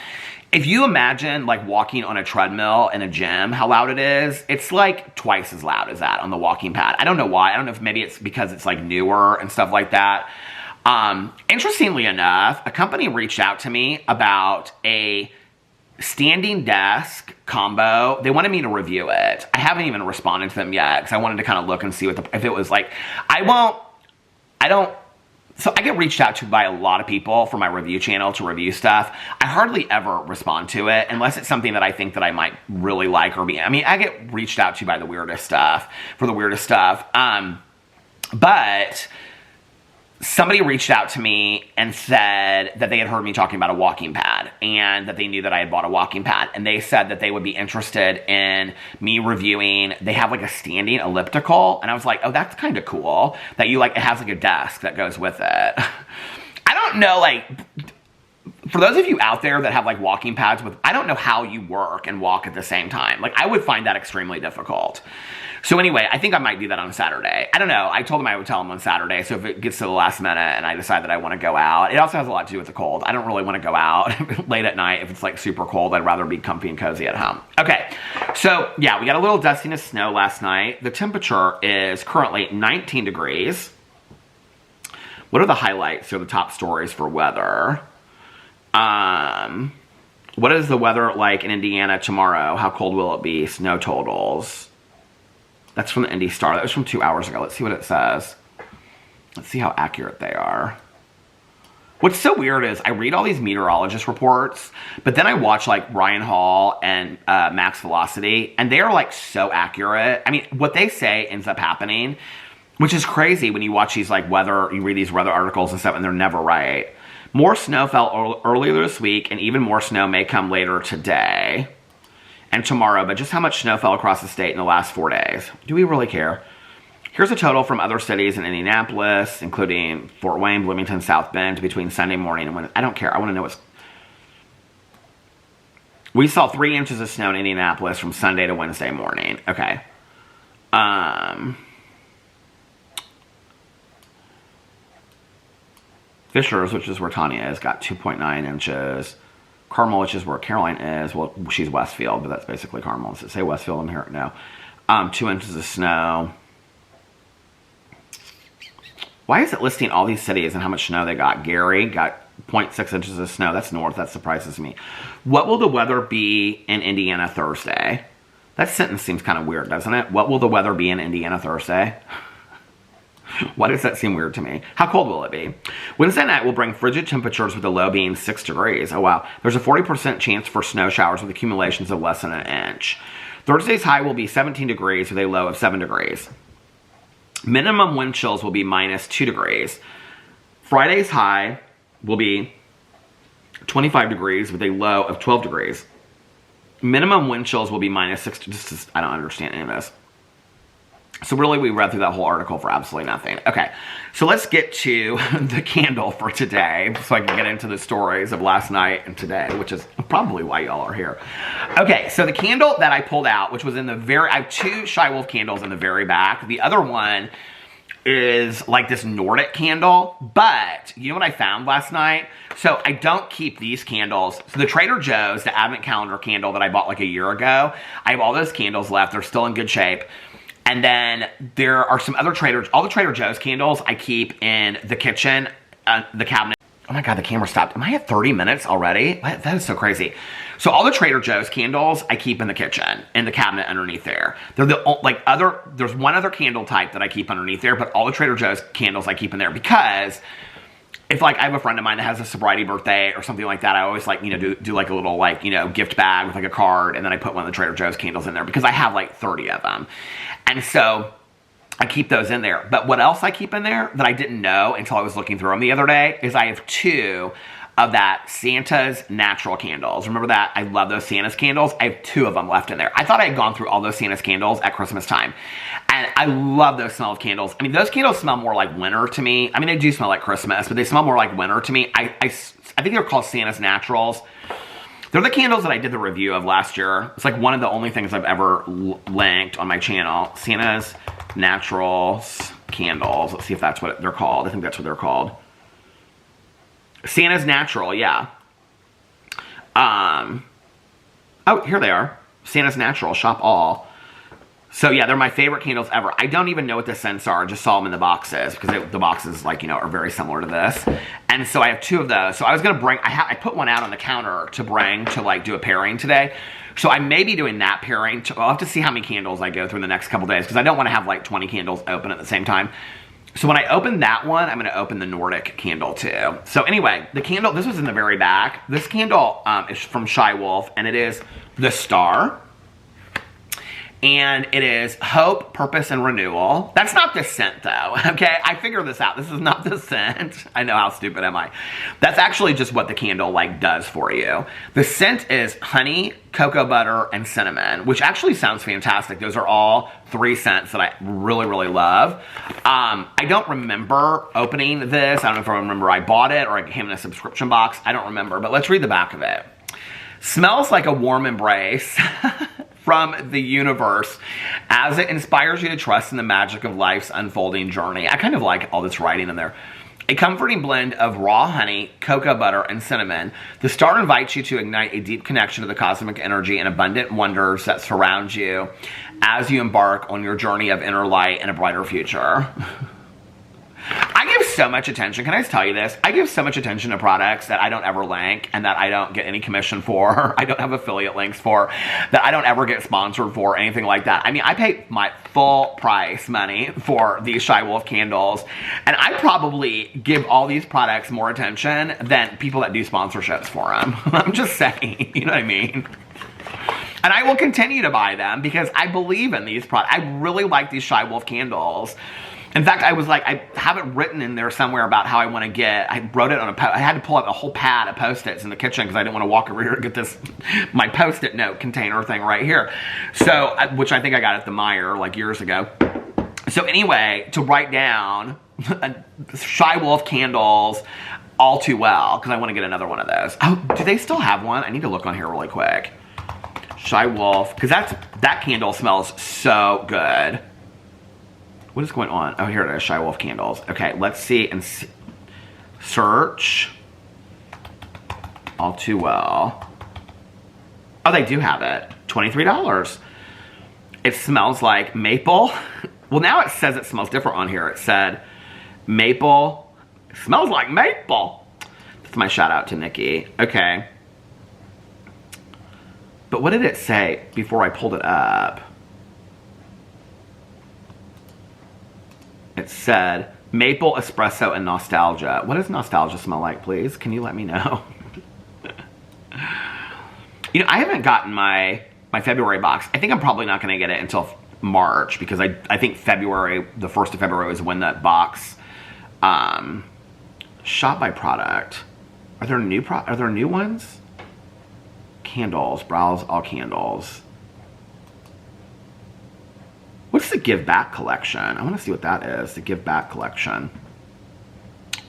If you imagine like walking on a treadmill in a gym, how loud it is, it's like twice as loud as that on the walking pad. I don't know why. I don't know if maybe it's because it's like newer and stuff like that. Interestingly enough, a company reached out to me about a standing desk combo. They wanted me to review it. I haven't even responded to them yet because I wanted to kind of look and see if it was like, so I get reached out to by a lot of people for my review channel to review stuff. I hardly ever respond to it unless it's something that I think that I might really like or be, I mean, I get reached out to by the weirdest stuff, for the weirdest stuff. But somebody reached out to me and said that they had heard me talking about a walking pad, and that they knew that I had bought a walking pad, and they said that they would be interested in me reviewing. They have like a standing elliptical, and I was like, oh, that's kind of cool that you like, it has like a desk that goes with it. I don't know, like, for those of you out there that have like walking pads with, I don't know how you work and walk at the same time. Like, I would find that extremely difficult. So anyway, I think I might do that on Saturday. I don't know. I told them I would tell them on Saturday. So if it gets to the last minute and I decide that I want to go out, it also has a lot to do with the cold. I don't really want to go out late at night if it's like super cold. I'd rather be comfy and cozy at home. Okay. So yeah, we got a little dustiness snow last night. The temperature is currently 19 degrees. What are the highlights or the top stories for weather? What is the weather like in Indiana tomorrow? How cold will it be? Snow totals. That's from the Indy Star. That was from 2 hours ago. Let's see what it says. Let's see how accurate they are. What's so weird is I read all these meteorologist reports, but then I watch like Ryan Hall and Max Velocity, and they are like so accurate. I mean, what they say ends up happening, which is crazy when you watch these like weather, you read these weather articles and stuff, and they're never right. More snow fell earlier this week, and even more snow may come later today and tomorrow, but just how much snow fell across the state in the last 4 days? Do we really care? Here's a total from other cities in Indianapolis, including Fort Wayne, Bloomington, South Bend, between Sunday morning and Wednesday. I don't care. I want to know what's... We saw 3 inches of snow in Indianapolis from Sunday to Wednesday morning. Okay. Fishers, which is where Tanya is, got 2.9 inches. Carmel, which is where Caroline is. Well, she's Westfield, but that's basically Carmel. Does it say Westfield? I'm here now. 2 inches of snow. Why is it listing all these cities and how much snow they got? Gary got 0.6 inches of snow. That's north. That surprises me. What will the weather be in Indiana Thursday? That sentence seems kind of weird, doesn't it? What will the weather be in Indiana Thursday? Why does that seem weird to me? How cold will it be? Wednesday night will bring frigid temperatures with the low being 6 degrees. Oh, wow. There's a 40% chance for snow showers with accumulations of less than an inch. Thursday's high will be 17 degrees with a low of 7 degrees. Minimum wind chills will be minus 2 degrees. Friday's high will be 25 degrees with a low of 12 degrees. Minimum wind chills will be minus 6. I don't understand any of this. So really, we read through that whole article for absolutely nothing. Okay, so let's get to the candle for today so I can get into the stories of last night and today, which is probably why y'all are here. Okay, so the candle that I pulled out, which was in the I have 2 Shy Wolf candles in the very back. The other one is like this Nordic candle, but you know what I found last night? So I don't keep these candles. So the Trader Joe's, the advent calendar candle that I bought like a year ago, I have all those candles left. They're still in good shape. And then there are some other all the Trader Joe's candles I keep in the kitchen, the cabinet. Oh my God, the camera stopped. Am I at 30 minutes already? That is so crazy. So all the Trader Joe's candles I keep in the kitchen, in the cabinet underneath there. They're there's one other candle type that I keep underneath there, but all the Trader Joe's candles I keep in there because if like I have a friend of mine that has a sobriety birthday or something like that, I always like, you know, do like a little like, you know, gift bag with like a card, and then I put one of the Trader Joe's candles in there because I have like 30 of them. And so I keep those in there. But what else I keep in there that I didn't know until I was looking through them the other day is I have 2 of that Santa's natural candles. Remember that? I love those Santa's candles. I have 2 of them left in there. I thought I had gone through all those Santa's candles at Christmas time. And I love those smell of candles. I mean, those candles smell more like winter to me. I mean, they do smell like Christmas, but they smell more like winter to me. I think they're called Santa's Naturals. They're the candles that I did the review of last year. It's like one of the only things I've ever linked on my channel. Santa's Naturals candles. Let's see if that's what they're called. I think that's what they're called. Santa's Natural, yeah. Oh, here they are. Santa's Natural, shop all. So yeah, they're my favorite candles ever. I don't even know what the scents are. I just saw them in the boxes because the boxes, like, you know, are very similar to this. And so I have 2 of those. So I was gonna bring, I put one out on the counter to bring to like do a pairing today. So I may be doing that pairing. I'll have to see how many candles I go through in the next couple days because I don't want to have like 20 candles open at the same time. So when I open that one, I'm going to open the Nordic candle too. So anyway, the candle, this was in the very back. This candle is from Shy Wolf, and it is the Star. And it is hope, purpose, and renewal. That's not the scent though, okay? I figured this out. This is not the scent. I know, how stupid am I? That's actually just what the candle like does for you. The scent is honey, cocoa butter, and cinnamon, which actually sounds fantastic. Those are all 3 scents that I really, really love. I don't remember opening this. I don't know if I remember I bought it or it came in a subscription box. I don't remember, but let's read the back of it. Smells like a warm embrace from the universe as it inspires you to trust in the magic of life's unfolding journey. I kind of like all this writing in there. A comforting blend of raw honey, cocoa butter, and cinnamon, the Star invites you to ignite a deep connection to the cosmic energy and abundant wonders that surround you as you embark on your journey of inner light and a brighter future. I give so much attention, can I just tell you this? I give so much attention to products that I don't ever link and that I don't get any commission for, I don't have affiliate links for, that I don't ever get sponsored for, anything like that. I mean, I pay my full price money for these Shy Wolf candles, and I probably give all these products more attention than people that do sponsorships for them. I'm just saying, you know what I mean? And I will continue to buy them because I believe in these products. I really like these Shy Wolf candles. In fact, I was like, I have it written in there somewhere about how I want to get, I wrote it on I had to pull out a whole pad of Post-its in the kitchen because I didn't want to walk over here and get this, my Post-it note container thing right here. So, which I think I got at the Meijer like years ago. So anyway, to write down Shy Wolf candles all too well because I want to get another one of those. Oh, do they still have one? I need to look on here really quick. Shy Wolf, because that candle smells so good. What is going on? Oh, here it is, Shy Wolf candles. Okay, let's see and search. All too well. Oh, they do have it. $23. It smells like maple. Well, now it says it smells different on here. It said maple. It smells like maple. That's my shout out to Nikki. Okay. But what did it say before I pulled it up? It said maple, espresso, and nostalgia. What does nostalgia smell like, please? Can you let me know? You know, I haven't gotten my February box. I think I'm probably not going to get it until March because I think February, the 1st of February was when that box, shop by product. Are there new ones? Candles, browse all candles. What's the Give Back collection? I want to see what that is. The Give Back collection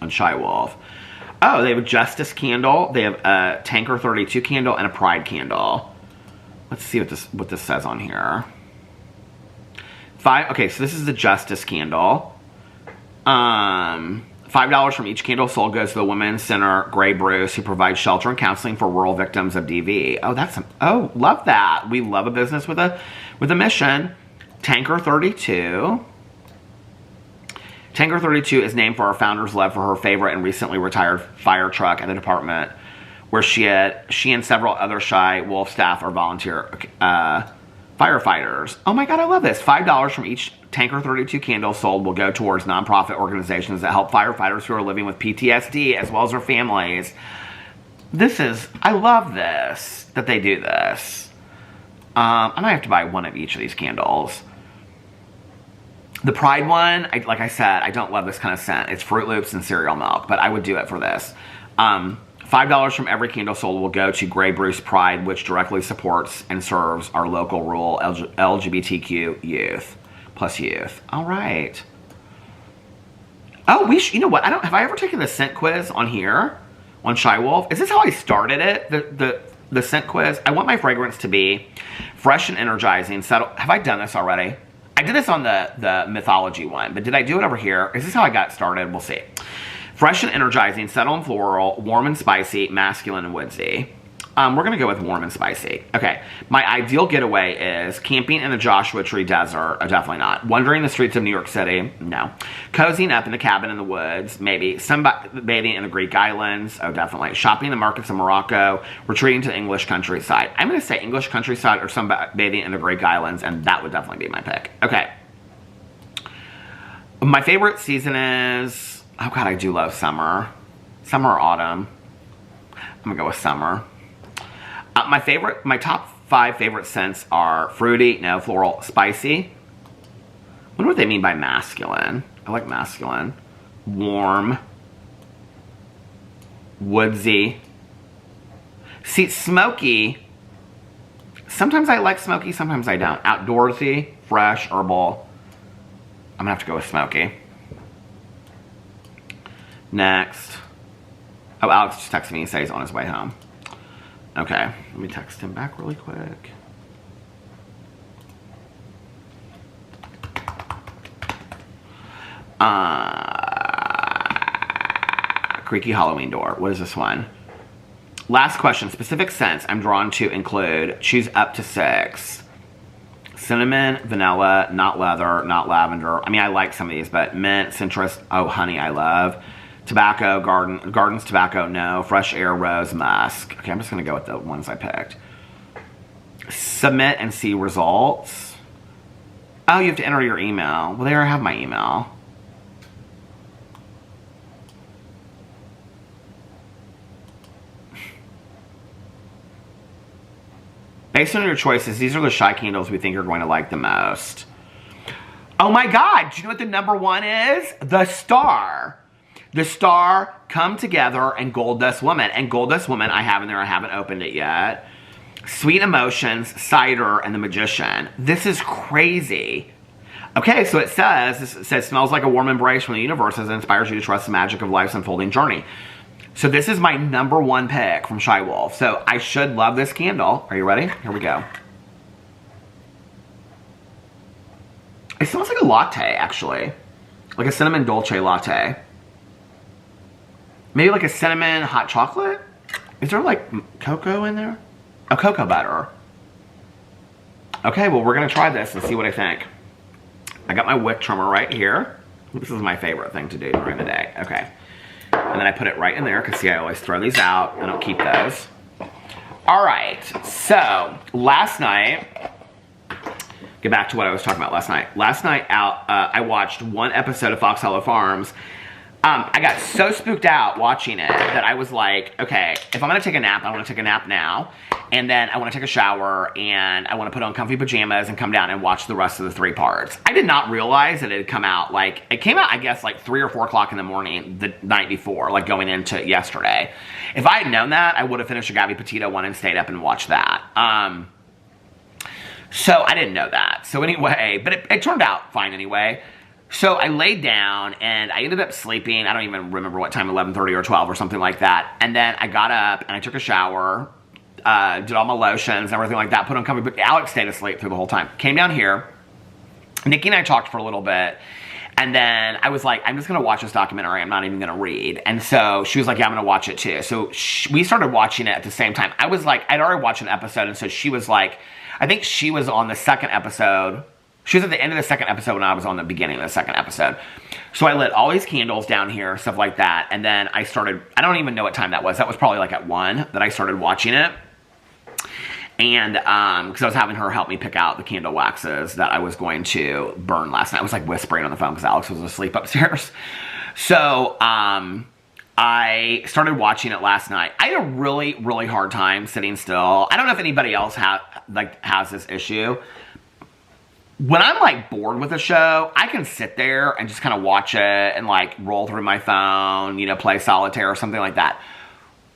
on Shy Wolf. Oh, they have a Justice candle. They have a Tanker 32 candle and a Pride candle. Let's see what this says on here. Okay, so this is the Justice candle. $5 from each candle sold goes to the Women's Center Grey Bruce, who provides shelter and counseling for rural victims of DV. Oh, love that. We love a business with a mission. Tanker 32. Tanker 32 is named for our founder's love for her favorite and recently retired fire truck at the department, where she and several other Shy Wolf staff are volunteer firefighters. Oh my God, I love this. $5 from each Tanker 32 candle sold will go towards nonprofit organizations that help firefighters who are living with PTSD as well as their families. I love this, that they do this. I might have to buy one of each of these candles. The Pride one, like I said, I don't love this kind of scent. It's Fruit Loops and cereal milk, but I would do it for this. $5 from every candle sold will go to Grey Bruce Pride, which directly supports and serves our local rural LGBTQ youth. All right. Oh, you know what? Have I ever taken the scent quiz on here? On Shy Wolf? Is this how I started it? The scent quiz? I want my fragrance to be fresh and energizing. Have I done this already? I did this on the mythology one, but did I do it over here? Is this how I got started? We'll see. Fresh and energizing, subtle and floral, warm and spicy, masculine and woodsy. We're going to go with warm and spicy. Okay. My ideal getaway is camping in the Joshua Tree Desert. Oh, definitely not. Wandering the streets of New York City. No. Cozying up in a cabin in the woods. Maybe. Sunbathing in the Greek islands. Oh, definitely. Shopping in the markets of Morocco. Retreating to the English countryside. I'm going to say English countryside or sunbathing in the Greek islands, and that would definitely be my pick. Okay. My favorite season is... Oh, God, I do love summer. Summer or autumn. I'm going to go with summer. My top 5 favorite scents are fruity, no, floral, spicy. I wonder what they mean by masculine. I like masculine. Warm. Woodsy. See, smoky. Sometimes I like smoky, sometimes I don't. Outdoorsy, fresh, herbal. I'm gonna have to go with smoky. Next. Oh, Alex just texted me and said he's on his way home. Okay, let me text him back really quick. Creaky Halloween door. What is this one? Last question. Specific scents I'm drawn to include, choose up to 6. Cinnamon, vanilla, not leather, not lavender. I mean, I like some of these, but mint, citrus, oh, honey, I love. Tobacco, gardens, tobacco, no. Fresh air, rose, musk. Okay, I'm just going to go with the ones I picked. Submit and see results. Oh, you have to enter your email. Well, there I have my email. Based on your choices, these are the Shy candles we think you're going to like the most. Oh my God, do you know what the number 1 is? The Star. The Star, Come Together, and Gold Dust Woman. And Gold Dust Woman I have in there. I haven't opened it yet. Sweet Emotions, Cider, and The Magician. This is crazy. Okay, so it says, smells like a warm embrace from the universe as it inspires you to trust the magic of life's unfolding journey. So this is my number 1 pick from Shy Wolf. So I should love this candle. Are you ready? Here we go. It smells like a latte, actually. Like a cinnamon dolce latte. Maybe like a cinnamon hot chocolate? Is there like cocoa in there? Oh, cocoa butter. Okay, well, we're going to try this and see what I think. I got my wick trimmer right here. This is my favorite thing to do during the day. Okay. And then I put it right in there because, see, I always throw these out. I don't keep those. All right. So, last night, get back to what I was talking about last night. Last night, I watched 1 episode of Fox Hollow Farms. I got so spooked out watching it that I was like, okay, if I'm going to take a nap, I want to take a nap now. And then I want to take a shower, and I want to put on comfy pajamas and come down and watch the rest of the 3 parts. I did not realize that it had come out, like, it came out, I guess, like 3 or 4 o'clock in the morning the night before, like going into yesterday. If I had known that, I would have finished the Gabby Petito one and stayed up and watched that. So I didn't know that. So anyway, but it turned out fine anyway. So I laid down and I ended up sleeping. I don't even remember what time, 11:30 or 12 or something like that. And then I got up and I took a shower, did all my lotions and everything like that, put on comfy, but Alex stayed asleep through the whole time. Came down here. Nikki and I talked for a little bit. And then I was like, I'm just going to watch this documentary. I'm not even going to read. And so she was like, yeah, I'm going to watch it too. So we started watching it at the same time. I was like, I'd already watched an episode. And so she was like, I think she was on the second episode. She was at the end of the second episode when I was on the beginning of the second episode. So I lit all these candles down here, stuff like that. And then I started, I don't even know what time that was. That was probably like at 1 that I started watching it. And, because I was having her help me pick out the candle waxes that I was going to burn last night. I was like whispering on the phone because Alex was asleep upstairs. So, I started watching it last night. I had a really, really hard time sitting still. I don't know if anybody else has this issue. When I'm like bored with a show, I can sit there and just kind of watch it and like roll through my phone, you know, play solitaire or something like that.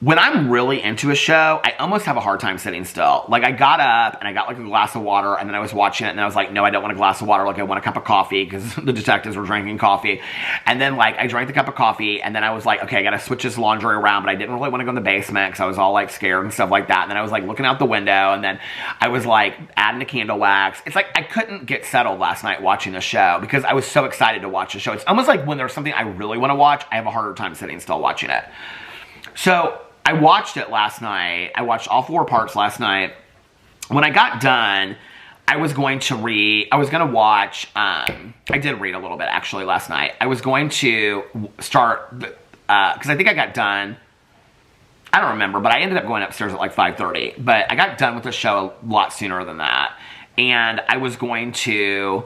When I'm really into a show, I almost have a hard time sitting still. Like I got up and I got like a glass of water and then I was watching it and I was like, no, I don't want a glass of water. Like I want a cup of coffee because the detectives were drinking coffee. And then like I drank the cup of coffee and then I was like, okay, I got to switch this laundry around, but I didn't really want to go in the basement because I was all like scared and stuff like that. And then I was like looking out the window and then I was like adding the candle wax. It's like I couldn't get settled last night watching the show because I was so excited to watch the show. It's almost like when there's something I really want to watch, I have a harder time sitting still watching it. So I watched it last night. I watched all 4 parts last night. When I got done, I was going to read. I was going to watch. I did read a little bit actually last night. I was going to start because I think I got done. I don't remember, but I ended up going upstairs at like 5:30. But I got done with the show a lot sooner than that, and I was going to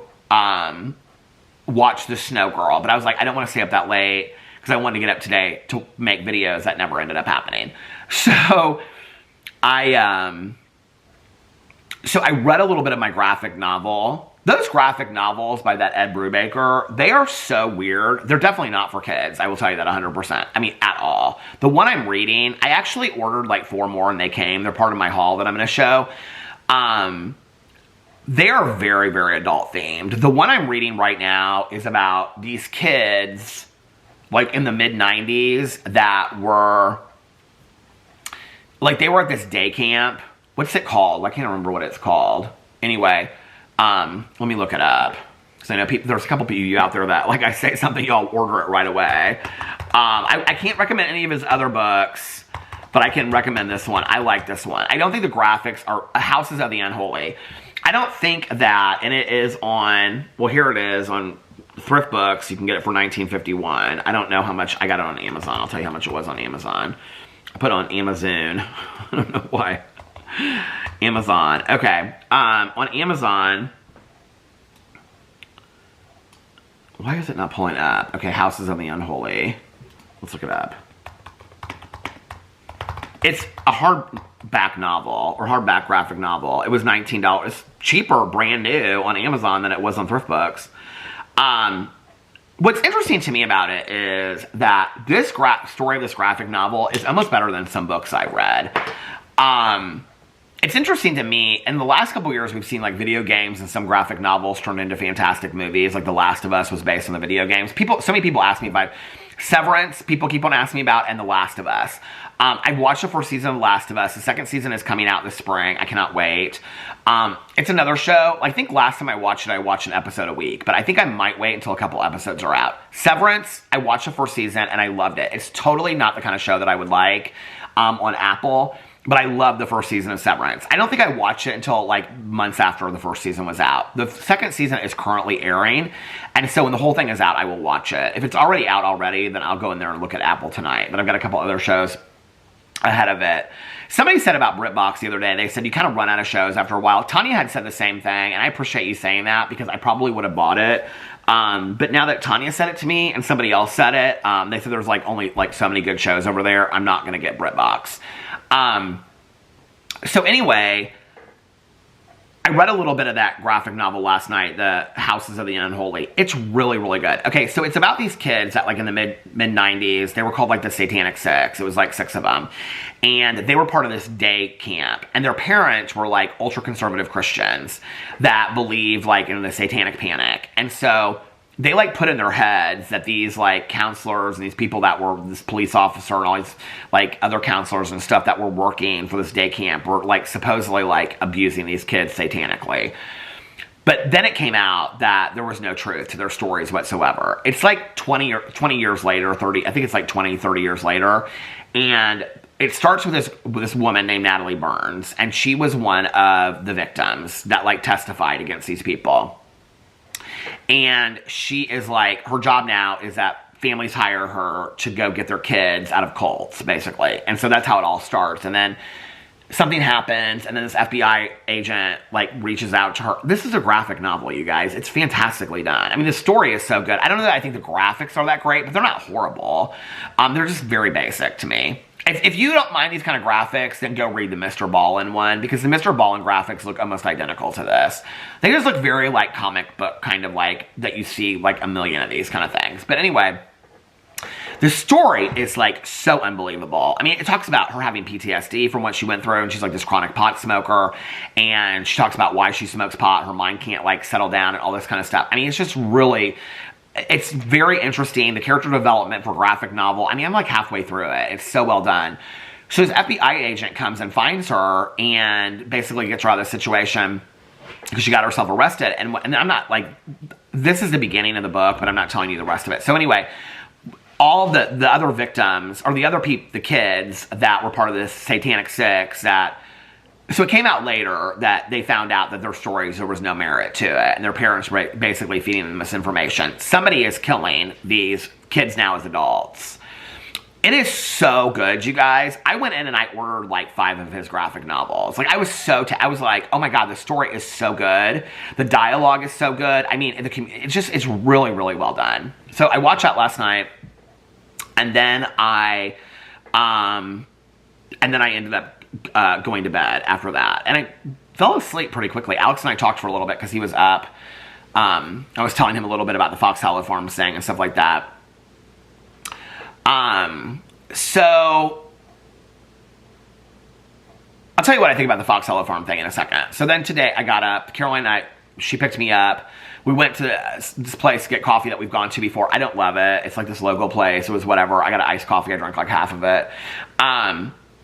watch The Snow Girl. But I was like, I don't want to stay up that late. Because I wanted to get up today to make videos that never ended up happening. So I read a little bit of my graphic novel. Those graphic novels by that Ed Brubaker, they are so weird. They're definitely not for kids. I will tell you that 100%. I mean, at all. The one I'm reading, I actually ordered like 4 more and they came. They're part of my haul that I'm going to show. They are very, very adult themed. The one I'm reading right now is about these kids like in the mid-90s that were, like they were at this day camp. What's it called? I can't remember what it's called. Anyway, let me look it up. Because I know there's a couple of you out there that, like I say something, y'all order it right away. I can't recommend any of his other books, but I can recommend this one. I like this one. I don't think the graphics are Houses of the Unholy. I don't think that, and it is on, well here it is on Thrift Books. You can get it for $19.51. I don't know how much. I got it on Amazon. I'll tell you how much it was on Amazon. I put it on Amazon. I don't know why. Amazon. Okay. On Amazon. Why is it not pulling up? Okay, Houses of the Unholy. Let's look it up. It's a hardback novel or hardback graphic novel. It was $19. Cheaper, brand new on Amazon than it was on Thrift Books. What's interesting to me about it is that this story of this graphic novel is almost better than some books I read. It's interesting to me, in the last couple years we've seen like video games and some graphic novels turned into fantastic movies. Like The Last of Us was based on the video games. So many people ask me about Severance, people keep on asking me about, and The Last of Us. I've watched the 1st season of The Last of Us. The 2nd season is coming out this spring. I cannot wait. It's another show. I think last time I watched an episode a week, but I think I might wait until a couple episodes are out. Severance, I watched the 1st season and I loved it. It's totally not the kind of show that I would like on Apple, but I love the 1st season of Severance. I don't think I watched it until like months after the 1st season was out. The 2nd season is currently airing, and so when the whole thing is out, I will watch it. If it's already out already, then I'll go in there and look at Apple tonight. But I've got a couple other shows ahead of it. Somebody said about BritBox the other day, they said you kind of run out of shows after a while. Tanya had said the same thing, and I appreciate you saying that because I probably would have bought it. But now that Tanya said it to me and somebody else said it, they said there's like only like so many good shows over there. I'm not going to get BritBox. So anyway, I read a little bit of that graphic novel last night, The Houses of the Unholy. It's really, really good. Okay, so it's about these kids that, like, in the mid-90s, they were called, like, the Satanic Six. It was, like, 6 of them. And they were part of this day camp. And their parents were, like, ultra-conservative Christians that believed, like, in the satanic panic. And so they, like, put in their heads that these, like, counselors and these people that were, this police officer and all these, like, other counselors and stuff that were working for this day camp were, like, supposedly, like, abusing these kids satanically. But then it came out that there was no truth to their stories whatsoever. It's, like, 20 years later, 30, I think it's, like, 20, 30 years later. And it starts with this woman named Natalie Burns. And she was one of the victims that, like, testified against these people. And she is like, her job now is that families hire her to go get their kids out of cults, basically. And so that's how it all starts. And then something happens, and then this FBI agent, like, reaches out to her. This is a graphic novel, you guys. It's fantastically done. I mean, the story is so good. I don't know that I think the graphics are that great, but they're not horrible. They're just very basic to me. If you don't mind these kind of graphics, then go read the Mr. Ballin one, because the Mr. Ballin graphics look almost identical to this. They just look very, like, comic book kind of, like, that you see, like, a million of these kind of things. But anyway, the story is, like, so unbelievable. I mean, it talks about her having PTSD from what she went through, and she's, like, this chronic pot smoker, and she talks about why she smokes pot, her mind can't, like, settle down, and all this kind of stuff. I mean, it's just really... It's very interesting. The character development for graphic novel, I mean, I'm like halfway through it. It's so well done. So this FBI agent comes and finds her and basically gets her out of the situation because she got herself arrested. And I'm not like, this is the beginning of the book, but I'm not telling you the rest of it. So anyway, all the other victims, or the kids that were part of this Satanic Six that... So it came out later that they found out that their stories, there was no merit to it. And their parents were basically feeding them misinformation. Somebody is killing these kids now as adults. It is so good, you guys. I went in and I ordered like 5 of his graphic novels. Like, I was I was like, oh my God, the story is so good. The dialogue is so good. I mean, it's really, really well done. So I watched that last night. And then I ended up going to bed after that. And I fell asleep pretty quickly. Alex and I talked for a little bit because he was up. I was telling him a little bit about the Fox Hollow Farm thing and stuff like that. So I'll tell you what I think about the Fox Hollow Farm thing in a second. So then today I got up. Caroline she picked me up. We went to this place to get coffee that we've gone to before. I don't love it. It's like this local place. It was whatever. I got an iced coffee. I drank like half of it.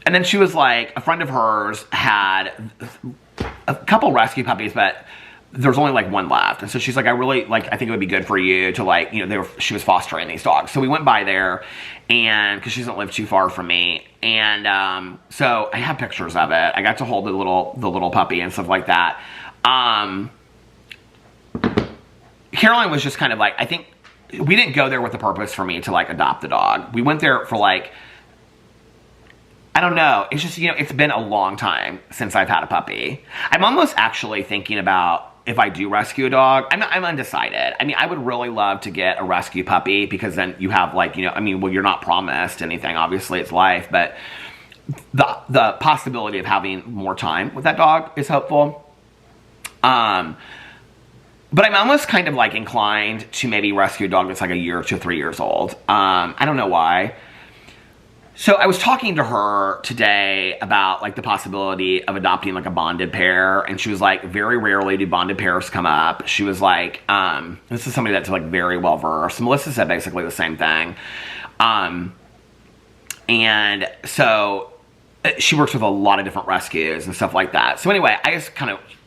And then she was like, a friend of hers had a couple rescue puppies, but there's only like one left. And so she's like, I think it would be good for you to, like, you know, she was fostering these dogs. So we went by there, and because she doesn't live too far from me. And so I have pictures of it. I got to hold the little puppy and stuff like that. Caroline was just kind of like, I think we didn't go there with the purpose for me to, like, adopt the dog. We went there for, like, I don't know. It's just, you know, it's been a long time since I've had a puppy. I'm almost actually thinking about if I do rescue a dog. I'm undecided. I mean, I would really love to get a rescue puppy, because then you have, like, you know, I mean, well, you're not promised anything. Obviously, it's life. But the possibility of having more time with that dog is hopeful. But I'm almost kind of, like, inclined to maybe rescue a dog that's like a year to 3 years old. I don't know why. So I was talking to her today about, like, the possibility of adopting, like, a bonded pair. And she was like, very rarely do bonded pairs come up. She was like, this is somebody that's, like, very well versed. Melissa said basically the same thing. And so she works with a lot of different rescues and stuff like that. So anyway,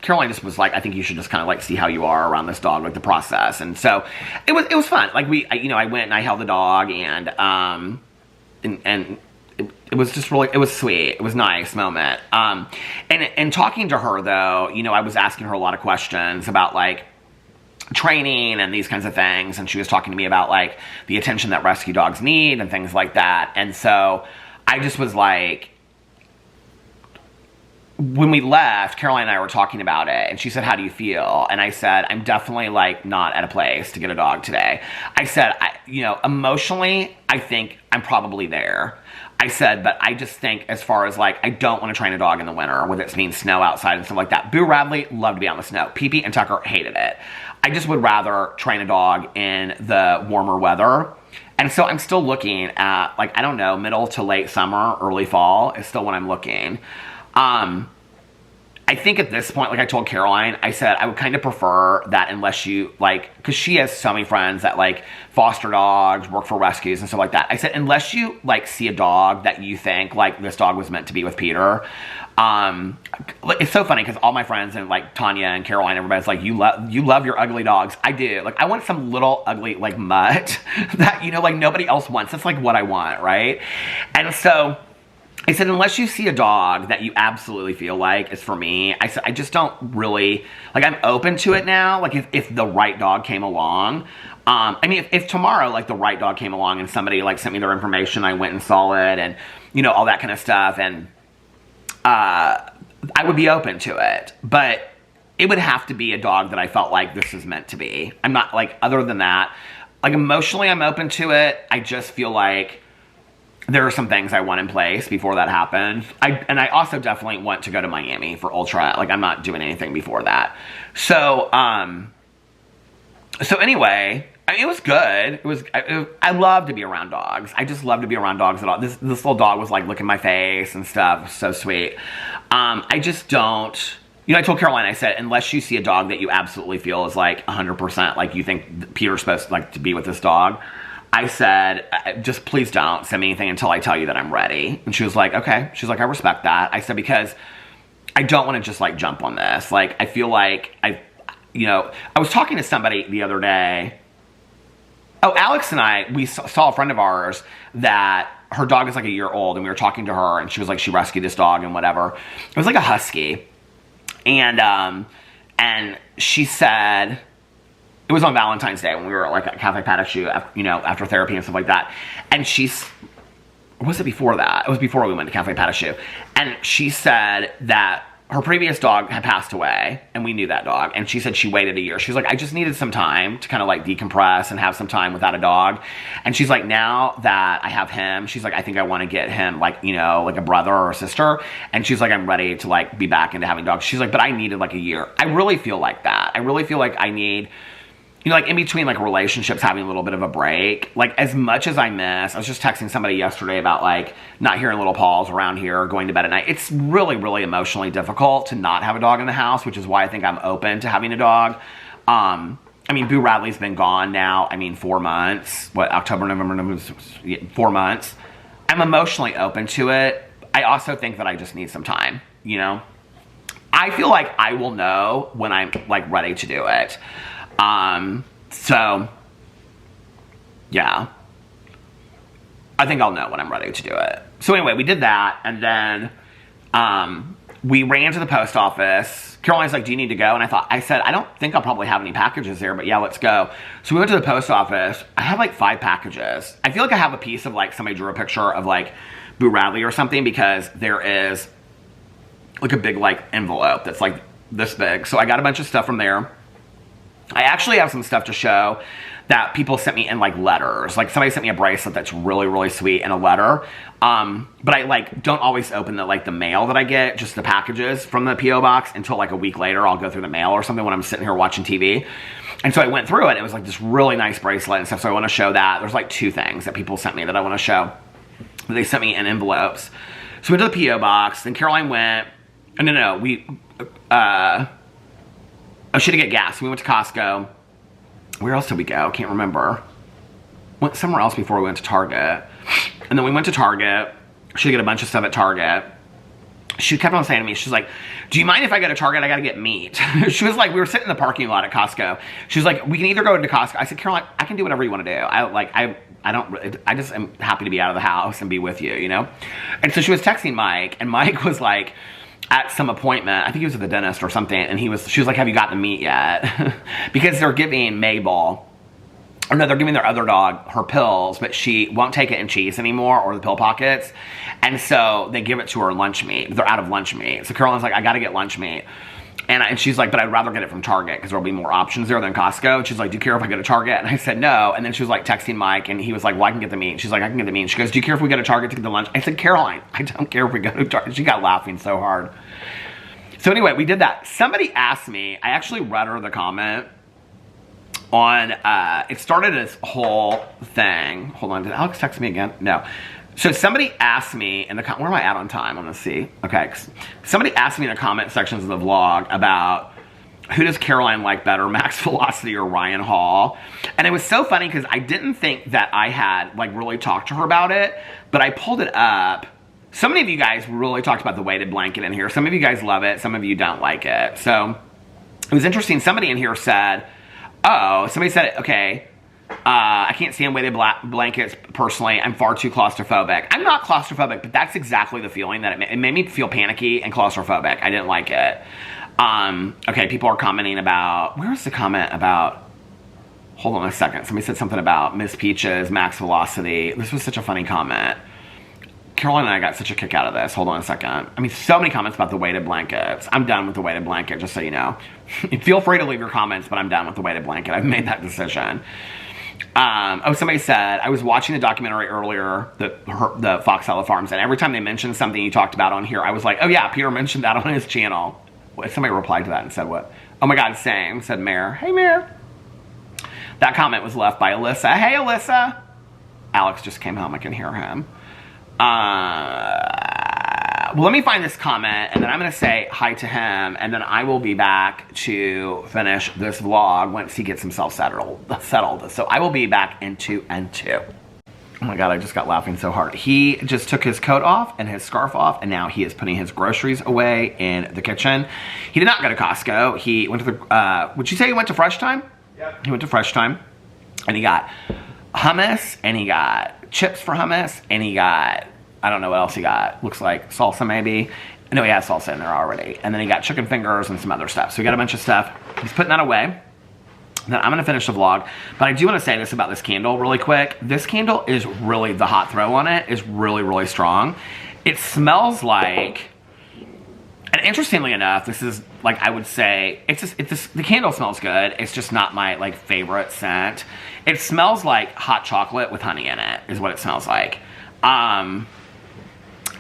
Caroline just was like, I think you should just kind of, like, see how you are around this dog, like, the process. And so it was fun. Like, I went and I held the dog, and it was just really, it was sweet. It was a nice moment. And talking to her, though, you know, I was asking her a lot of questions about, like, training and these kinds of things. And she was talking to me about, like, the attention that rescue dogs need and things like that. And so I just was like, when we left, Caroline and I were talking about it, and she said, how do you feel? And I said, I'm definitely, like, not at a place to get a dog today. I said, you know, emotionally, I think I'm probably there. I said, but I just think as far as like, I don't want to train a dog in the winter with it being snow outside and stuff like that. Boo Radley loved to be out in the snow. Pee-Pee and Tucker hated it. I just would rather train a dog in the warmer weather. And so I'm still looking at, like, I don't know, middle to late summer, early fall is still when I'm looking. I think at this point, like I told Caroline, I said I would kind of prefer that unless you, like, because she has so many friends that, like, foster dogs, work for rescues and stuff like that. I said, unless you, like, see a dog that you think, like, this dog was meant to be with Peter. It's so funny because all my friends and, like, Tanya and Caroline, everybody's like, you love your ugly dogs. I do. Like, I want some little ugly, like, mutt that, you know, like, nobody else wants. That's, like, what I want, right? And so I said, unless you see a dog that you absolutely feel like is for me, I said, I just don't really, like, I'm open to it now. Like, if the right dog came along, I mean, if tomorrow, like, the right dog came along and somebody, like, sent me their information, I went and saw it and, you know, all that kind of stuff, and I would be open to it. But it would have to be a dog that I felt like this is meant to be. I'm not, like, other than that, like, emotionally, I'm open to it. I just feel like there are some things I want in place before that happens. And I also definitely want to go to Miami for Ultra. Like, I'm not doing anything before that. So, so anyway, I mean, it was good. I love to be around dogs. I just love to be around dogs at all. This little dog was, like, licking my face and stuff. It was so sweet. I just don't, you know, I told Caroline, I said, unless you see a dog that you absolutely feel is, like, 100%, like, you think Peter's supposed to, like, to be with this dog, I said, just please don't send me anything until I tell you that I'm ready. And she was like, okay. She's like, I respect that. I said, because I don't want to just, like, jump on this. Like, I feel like I was talking to somebody the other day. Oh, Alex and I, we saw a friend of ours that her dog is, like, a year old, and we were talking to her, and she was like, she rescued this dog and whatever. It was like a husky. And she said, it was on Valentine's Day when we were, like, at Cafe Patachou, you know, after therapy and stuff like that. And or was it before that? It was before we went to Cafe Patachou. And she said that her previous dog had passed away, and we knew that dog. And she said she waited a year. She's like, I just needed some time to kind of, like, decompress and have some time without a dog. And she's like, now that I have him, she's like, I think I want to get him, like, you know, like a brother or a sister. And she's like, I'm ready to, like, be back into having dogs. She's like, but I needed, like, a year. I really feel like that. I really feel like I need, you know, like, in between, like, relationships, having a little bit of a break. Like, as much as I was just texting somebody yesterday about, like, not hearing little paws around here or going to bed at night. It's really, really emotionally difficult to not have a dog in the house, which is why I think I'm open to having a dog. I mean, Boo Radley's been gone now, 4 months. October, November, 4 months. I'm emotionally open to it. I also think that I just need some time, you know? I feel like I will know when I'm, like, ready to do it. So, yeah, I think I'll know when I'm ready to do it. So anyway, we did that, and then, we ran to the post office. Caroline's like, do you need to go? And I said, I don't think I'll probably have any packages there, but yeah, let's go. So we went to the post office. I have, like, 5 packages. I feel like I have a piece of, like, somebody drew a picture of, like, Boo Radley or something, because there is, like, a big, like, envelope that's, like, this big. So I got a bunch of stuff from there. I actually have some stuff to show that people sent me in, like, letters. Like, somebody sent me a bracelet that's really, really sweet and a letter. But I, like, don't always open the mail that I get, just the packages from the P.O. box, until, like, a week later. I'll go through the mail or something when I'm sitting here watching TV. And so I went through it. It was, like, this really nice bracelet and stuff. So I want to show that. There's, like, 2 things that people sent me that I want to show. They sent me in envelopes. So we went to the P.O. box. Then Caroline went. No. She had to get gas. We went to Costco. Where else did we go? Can't remember. Went somewhere else before we went to Target. And then we went to Target. She had to get a bunch of stuff at Target. She kept on saying to me, she's like, do you mind if I go to Target? I got to get meat. She was like, we were sitting in the parking lot at Costco. She was like, we can either go to Costco. I said, Caroline, I can do whatever you want to do. I just am happy to be out of the house and be with you, you know? And so she was texting Mike, and Mike was like, at some appointment, I think he was at the dentist or something, and she was like, have you got the meat yet? Because they're giving Mabel, or no, they're giving their other dog her pills, but she won't take it in cheese anymore, or the pill pockets, and so they give it to her lunch meat. They're out of lunch meat. So Caroline's like, I gotta get lunch meat. And she's like, but I'd rather get it from Target because there'll be more options there than Costco. And she's like, do you care if I go to Target? And I said, no. And then she was like texting Mike, and he was like, well, I can get the meat. And she's like, I can get the meat. And she goes, do you care if we go to Target to get the lunch? I said, Caroline, I don't care if we go to Target. She got laughing so hard. So anyway, we did that. Somebody asked me, I actually read her the comment on, it started this whole thing. Hold on, did Alex text me again? No. So somebody asked me in the, where am I at on time? I'm gonna see. Okay, somebody asked me in the comment sections of the vlog about who does Caroline like better, Max Velocity or Ryan Hall? And it was so funny because I didn't think that I had like really talked to her about it, but I pulled it up. So many of you guys really talked about the weighted blanket in here. Some of you guys love it, some of you don't like it. So it was interesting, somebody in here said, oh, somebody said, okay, I can't stand weighted blankets personally. I'm far too claustrophobic. I'm not claustrophobic, but that's exactly the feeling that it made me feel panicky and claustrophobic. I didn't like it. Okay, people are commenting about, where's the comment about, hold on a second. Somebody said something about Miss Peaches, Max Velocity. This was such a funny comment. Caroline and I got such a kick out of this. Hold on a second. I mean, so many comments about the weighted blankets. I'm done with the weighted blanket, just so you know. Feel free to leave your comments, but I'm done with the weighted blanket. I've made that decision. Oh, somebody said, I was watching a documentary earlier, the Fox Hollow Farms, and every time they mentioned something you talked about on here, I was like, oh yeah, Peter mentioned that on his channel. Somebody replied to that and said what? Oh my God, same, said Mayor. Hey, Mayor. That comment was left by Alyssa. Hey, Alyssa. Alex just came home. I can hear him. Well, let me find this comment, and then I'm going to say hi to him, and then I will be back to finish this vlog once he gets himself settled. So I will be back in 2 and 2. Oh my God, I just got laughing so hard. He just took his coat off and his scarf off, and now he is putting his groceries away in the kitchen. He did not go to Costco. He went to the, would you say he went to Fresh Time? Yeah. He went to Fresh Time, and he got hummus, and he got chips for hummus, and he got, I don't know what else he got. Looks like salsa maybe. No, he has salsa in there already. And then he got chicken fingers and some other stuff. So he got a bunch of stuff. He's putting that away. Then I'm going to finish the vlog. But I do want to say this about this candle really quick. This candle is really, the hot throw on it is really, really strong. It smells like, and interestingly enough, this is like, I would say, the candle smells good. It's just not my like favorite scent. It smells like hot chocolate with honey in it is what it smells like.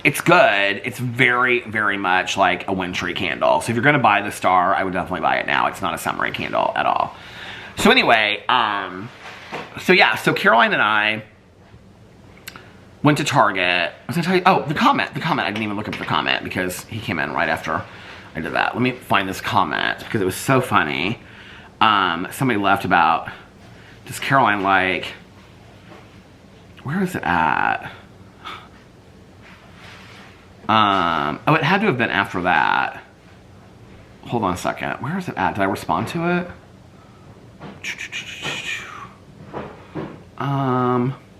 It's good. It's very, very much like a wintry candle. So if you're going to buy the Star, I would definitely buy it now. It's not a summery candle at all. So anyway, so yeah, so Caroline and I went to Target. I was going to tell you, oh, the comment. I didn't even look up the comment because he came in right after I did that. Let me find this comment because it was so funny. Somebody left about, does Caroline like, where is it at? Oh, it had to have been after that. Hold on a second. Where is it at? Did I respond to it?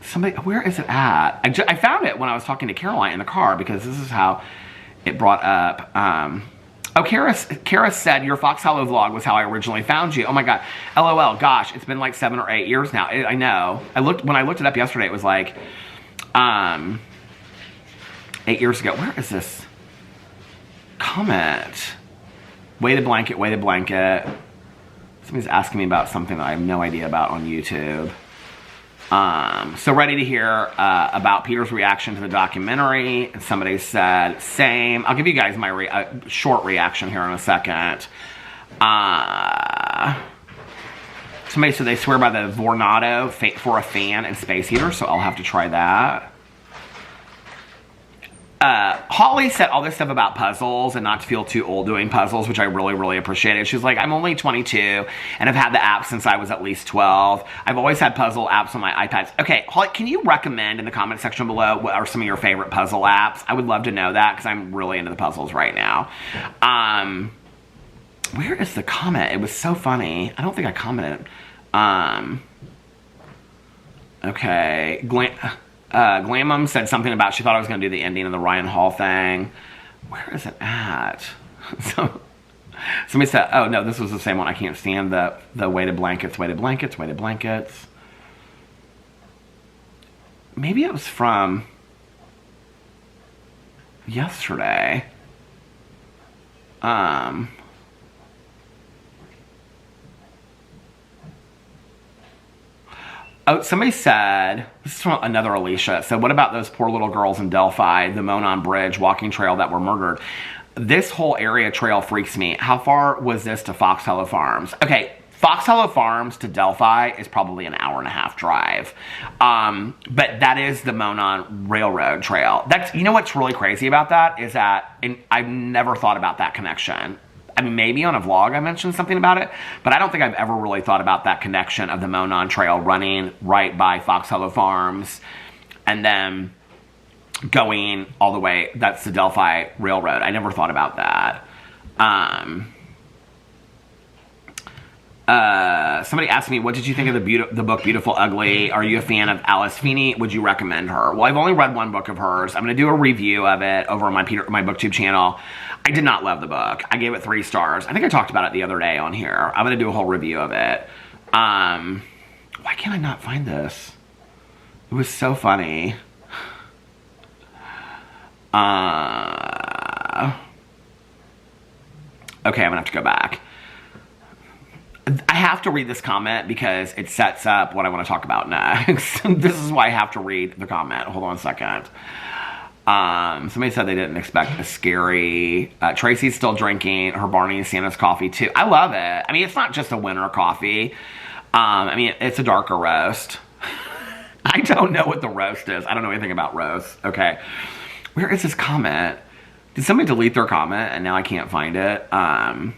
Somebody, where is it at? I found it when I was talking to Caroline in the car because this is how it brought up. Oh, Kara said your Fox Hollow vlog was how I originally found you. Oh my God. LOL. Gosh, it's been like 7 or 8 years now. I know. When I looked it up yesterday, it was like, 8 years ago. Where is this comment? Weighted blanket, weighted blanket. Somebody's asking me about something that I have no idea about on YouTube. So ready to hear about Peter's reaction to the documentary. And somebody said, same. I'll give you guys my short reaction here in a second. Somebody said they swear by the Vornado for a fan and space heater, so I'll have to try that. Holly said all this stuff about puzzles and not to feel too old doing puzzles, which I really, really appreciated. She's like, I'm only 22 and I've had the app since I was at least 12. I've always had puzzle apps on my iPads. Okay, Holly, can you recommend in the comment section below what are some of your favorite puzzle apps? I would love to know that because I'm really into the puzzles right now. Where is the comment? It was so funny. I don't think I commented. Okay, Glamum said something about she thought I was going to do the ending of the Ryan Hall thing. Where is it at? So somebody said, oh no, this was the same one. I can't stand the weighted blankets, weighted blankets, weighted blankets. Maybe it was from yesterday. Oh, somebody said, this is from another Alicia, so what about those poor little girls in Delphi, the Monn Bridge walking trail that were murdered? This whole area trail freaks me. How far was this to Fox Hollow Farms? Okay, Fox Hollow Farms to Delphi is probably an hour-and-a-half drive. But that is the Monn Railroad Trail. That's, you know what's really crazy about that is that, and I've never thought about that connection. I mean, maybe on a vlog I mentioned something about it, but I don't think I've ever really thought about that connection of the Monn Trail running right by Fox Hollow Farms and then going all the way, that's the Delphi Railroad. I never thought about that. Somebody asked me, what did you think of the book Beautiful Ugly? Are you a fan of Alice Feeney? Would you recommend her? Well, I've only read one book of hers. I'm going to do a review of it over on my BookTube channel. I did not love the book. I gave it 3 stars. I think I talked about it the other day on here. I'm going to do a whole review of it. Why can't I not find this? It was so funny. Okay, I'm going to have to go back. I have to read this comment because it sets up what I want to talk about next. This is why I have to read the comment. Hold on a second. Somebody said they didn't expect a scary... Tracy's still drinking her Barney and Santa's coffee too. I love it. I mean, it's not just a winter coffee. I mean, it's a darker roast. I don't know what the roast is. I don't know anything about roast. Okay. Where is this comment? Did somebody delete their comment and now I can't find it? I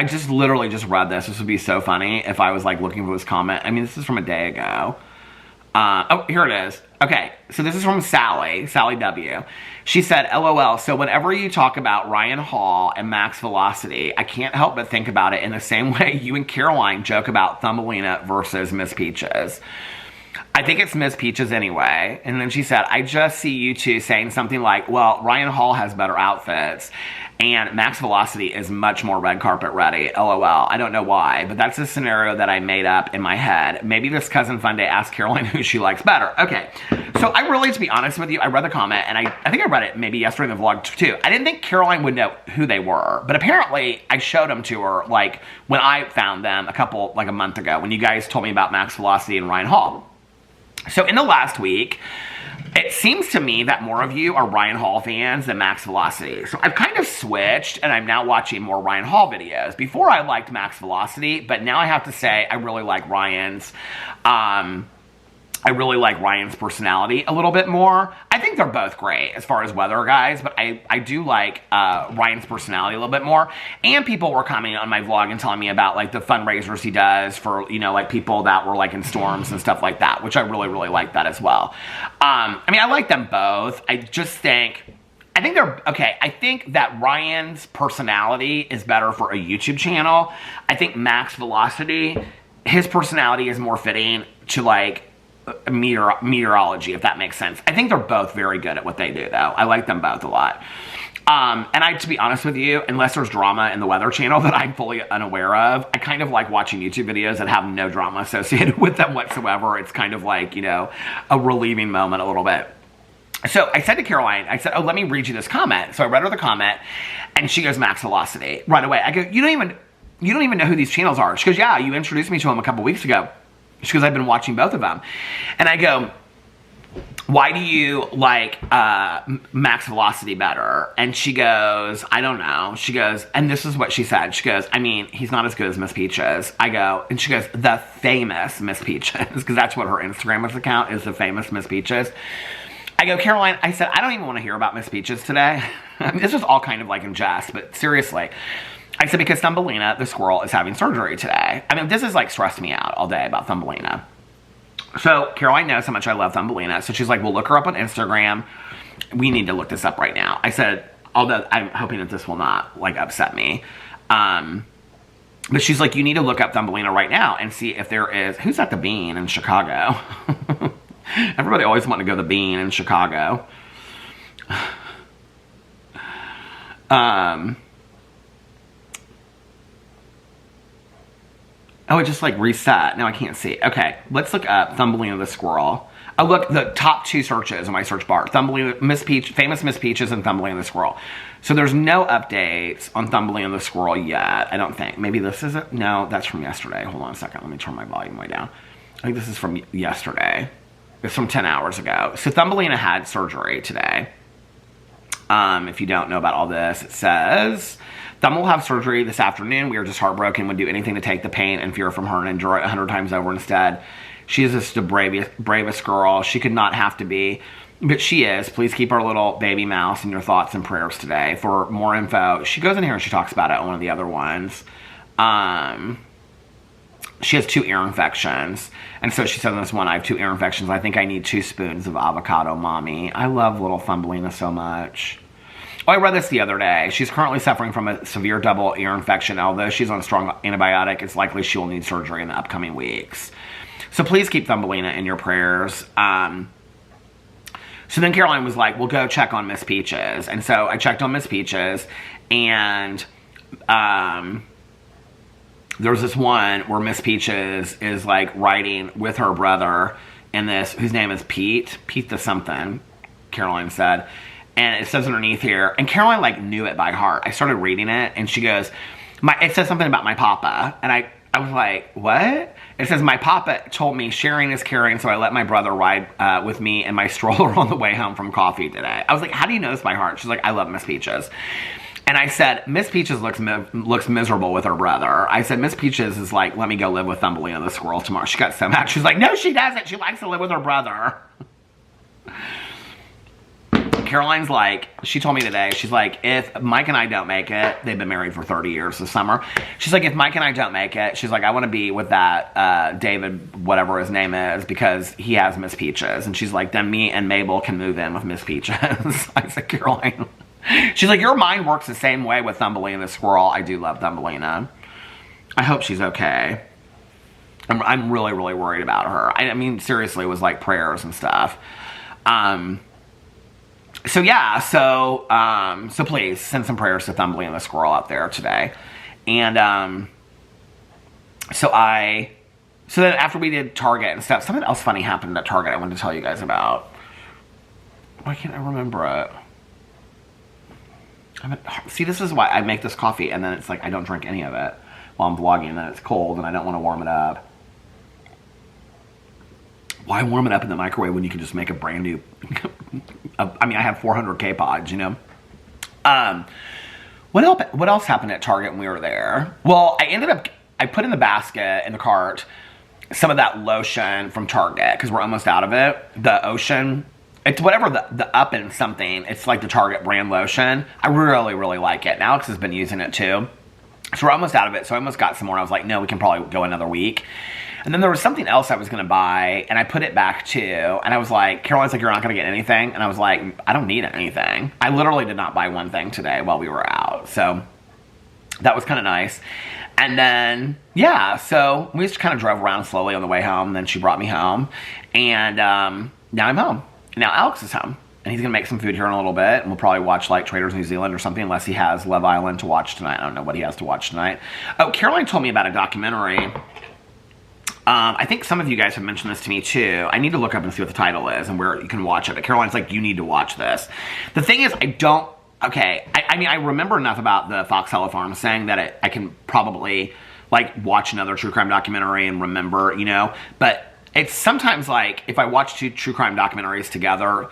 just literally just read this. This would be so funny if I was like looking for this comment. I mean, this is from a day ago. Oh, here it is. Okay, so this is from Sally W. She said, LOL, so whenever you talk about Ryan Hall and Max Velocity, I can't help but think about it in the same way you and Caroline joke about Thumbelina versus Miss Peaches. I think it's Miss Peaches anyway. And then she said, I just see you two saying something like, well, Ryan Hall has better outfits and Max Velocity is much more red carpet ready. LOL. I don't know why, but that's a scenario that I made up in my head. Maybe this Cousin Fun Day asked Caroline who she likes better. Okay, so I really, to be honest with you, I read the comment and I think I read it maybe yesterday in the vlog too. I didn't think Caroline would know who they were, but apparently I showed them to her like when I found them a month ago when you guys told me about Max Velocity and Ryan Hall. So in the last week, it seems to me that more of you are Ryan Hall fans than Max Velocity. So I've kind of switched, and I'm now watching more Ryan Hall videos. Before I liked Max Velocity, but now I have to say I really like Ryan's. I really like Ryan's personality a little bit more. I think they're both great as far as weather guys, but I do like Ryan's personality a little bit more. And people were commenting on my vlog and telling me about like the fundraisers he does for, you know, like people that were like in storms and stuff like that, which I really, really like that as well. I mean, I like them both. I think they're, okay, I think that Ryan's personality is better for a YouTube channel. I think Max Velocity, his personality is more fitting to like meteorology, if that makes sense. I think they're both very good at what they do, though. I like them both a lot. And to be honest with you, unless there's drama in the Weather Channel that I'm fully unaware of, I kind of like watching YouTube videos that have no drama associated with them whatsoever. It's kind of like, you know, a relieving moment a little bit. So I said to Caroline, I said, oh, let me read you this comment. So I read her the comment, and she goes, Max Velocity. Right away. I go, you don't even know who these channels are. She goes, yeah, you introduced me to them a couple weeks ago. She goes, I've been watching both of them. And I go, why do you like Max Velocity better? And she goes, I don't know. She goes, and this is what she said. She goes, I mean, he's not as good as Miss Peaches. I go, and she goes, the famous Miss Peaches, because that's what her Instagram account is, the famous Miss Peaches. I go, Caroline, I said, I don't even want to hear about Miss Peaches today. I mean, this was all kind of like in jest, but seriously. I said, because Thumbelina, the squirrel, is having surgery today. I mean, this is like stressed me out all day about Thumbelina. So Caroline knows how much I love Thumbelina. So she's like, well, look her up on Instagram. We need to look this up right now. I said, although I'm hoping that this will not like upset me. But she's like, you need to look up Thumbelina right now and see if there is, who's at the Bean in Chicago? Everybody always wanted to go to the Bean in Chicago. Oh, it just like reset. Now I can't see. Okay, let's look up Thumbelina the Squirrel. Oh, look, the top 2 searches in my search bar. Thumbelina, Miss Peach, famous Miss Peaches, and Thumbelina the Squirrel. So there's no updates on Thumbelina the Squirrel yet, I don't think. Maybe this is it? No, that's from yesterday. Hold on a second. Let me turn my volume way down. I think this is from yesterday. It's from 10 hours ago. So Thumbelina had surgery today. If you don't know about all this, it says, Thumb will have surgery this afternoon. We are just heartbroken, would do anything to take the pain and fear from her and endure it 100 times over instead. She is just the bravest girl. She could not have to be, but she is. Please keep our little baby mouse in your thoughts and prayers today. For more info, she goes in here and she talks about it on one of the other ones. She has 2 ear infections. And so she says in this one, I have 2 ear infections. I think I need 2 spoons of avocado mommy. I love little Thumbelina so much. Oh, I read this the other day. She's currently suffering from a severe double ear infection. Although she's on a strong antibiotic, it's likely she will need surgery in the upcoming weeks. So please keep Thumbelina in your prayers. So then Caroline was like, well, go check on Miss Peaches. And so I checked on Miss Peaches, and there's this one where Miss Peaches is like riding with her brother in this, whose name is Pete the something, Caroline said. And it says underneath here, and Caroline like knew it by heart. I started reading it, and she goes, it says something about my papa. And I was like, what? It says, my papa told me sharing is caring, so I let my brother ride with me in my stroller on the way home from coffee today. I was like, how do you know this by heart? She's like, I love Miss Peaches. And I said, Miss Peaches looks miserable with her brother. I said, Miss Peaches is like, let me go live with Thumbelina the Squirrel tomorrow. She got so mad. She's like, no, she doesn't. She likes to live with her brother. Caroline's like, she told me today, she's like, if Mike and I don't make it, they've been married for 30 years this summer. She's like, if Mike and I don't make it, she's like, I want to be with that David, whatever his name is, because he has Miss Peaches. And she's like, then me and Mabel can move in with Miss Peaches. I said, Caroline. She's like, your mind works the same way with Thumbelina the Squirrel. I do love Thumbelina. I hope she's okay. I'm really, really worried about her. I mean, seriously, it was like prayers and stuff. So yeah, so please send some prayers to Thumbelina the Squirrel out there today. And so then after we did Target and stuff, something else funny happened at Target I wanted to tell you guys about. Why can't I remember it? See, this is why I make this coffee, and then it's like I don't drink any of it while I'm vlogging, and then it's cold, and I don't want to warm it up. Why warm it up in the microwave when you can just make a brand new... I mean, I have 400 K-Pods, you know? What else happened at Target when we were there? Well, I put in the basket, in the cart, some of that lotion from Target, because we're almost out of it. The Ocean... It's whatever the Up and something. It's like the Target brand lotion. I really, really like it. And Alex has been using it too. So we're almost out of it. So I almost got some more. I was like, no, we can probably go another week. And then there was something else I was going to buy. And I put it back too. And I was like, Caroline's like, you're not going to get anything? And I was like, I don't need anything. I literally did not buy one thing today while we were out. So that was kind of nice. And then, yeah, so we just kind of drove around slowly on the way home. Then she brought me home. And now I'm home. Now Alex is home, and he's going to make some food here in a little bit, and we'll probably watch, like, Traders New Zealand or something, unless he has Love Island to watch tonight. I don't know what he has to watch tonight. Oh, Caroline told me about a documentary. I think some of you guys have mentioned this to me, too. I need to look up and see what the title is and where you can watch it, but Caroline's like, you need to watch this. The thing is, I don't... Okay, I mean, I remember enough about the Fox Hollow Farm saying that I can probably, like, watch another true crime documentary and remember, you know, but... It's sometimes like, if I watch 2 true crime documentaries together,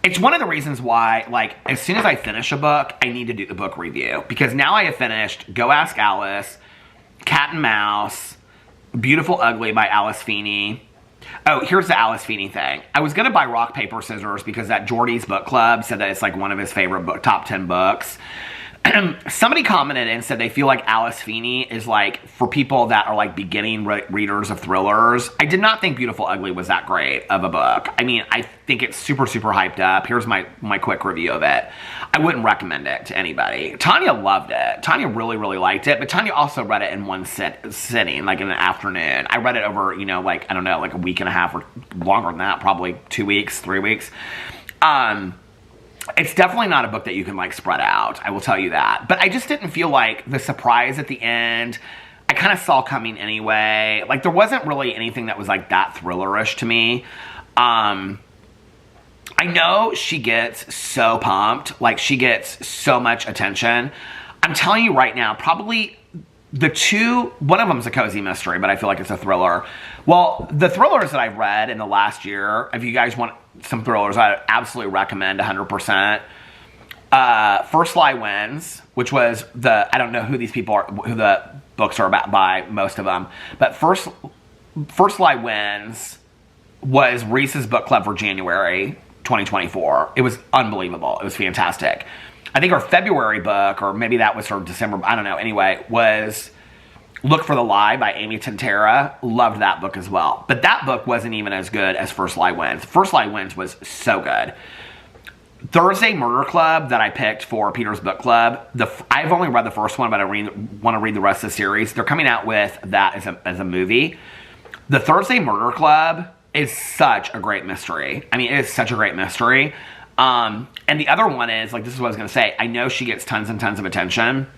it's one of the reasons why, like, as soon as I finish a book, I need to do the book review. Because now I have finished Go Ask Alice, Cat and Mouse, Beautiful Ugly by Alice Feeney. Oh, here's the Alice Feeney thing. I was going to buy Rock, Paper, Scissors because that Jordy's Book Club said that it's like one of his favorite top 10 books. Somebody commented and said they feel like Alice Feeney is like for people that are like beginning readers of thrillers. I did not think Beautiful Ugly was that great of a book. I mean, I think it's super, super hyped up. Here's my quick review of it. I wouldn't recommend it to anybody. Tanya loved it. Tanya really, really liked it, but Tanya also read it in one sitting, like in an afternoon. I read it over, you know, like, I don't know, like a week and a half or longer than that, probably 2 weeks, 3 weeks. It's definitely not a book that you can, like, spread out. I will tell you that. But I just didn't feel like the surprise at the end. I kind of saw coming anyway. Like, there wasn't really anything that was like that thrillerish to me. I know she gets so pumped. Like, she gets so much attention. I'm telling you right now, probably one of them is a cozy mystery, but I feel like it's a thriller. Well, the thrillers that I've read in the last year, if you guys want some thrillers, I absolutely recommend 100%. First Lie Wins, which was I don't know who these people are, who the books are about by most of them, but First Lie Wins was Reese's book club for January 2024. It was unbelievable. It was fantastic. I think her February book, or maybe that was her December, I don't know. Anyway, was Look for the Lie by Amy Tintera. Loved that book as well. But that book wasn't even as good as First Lie Wins. First Lie Wins was so good. Thursday Murder Club that I picked for Peter's book club. I've only read the first one, but I want to read the rest of the series. They're coming out with that as a movie. The Thursday Murder Club is such a great mystery. I mean, it is such a great mystery. And the other one is, like, this is what I was going to say. I know she gets tons and tons of attention.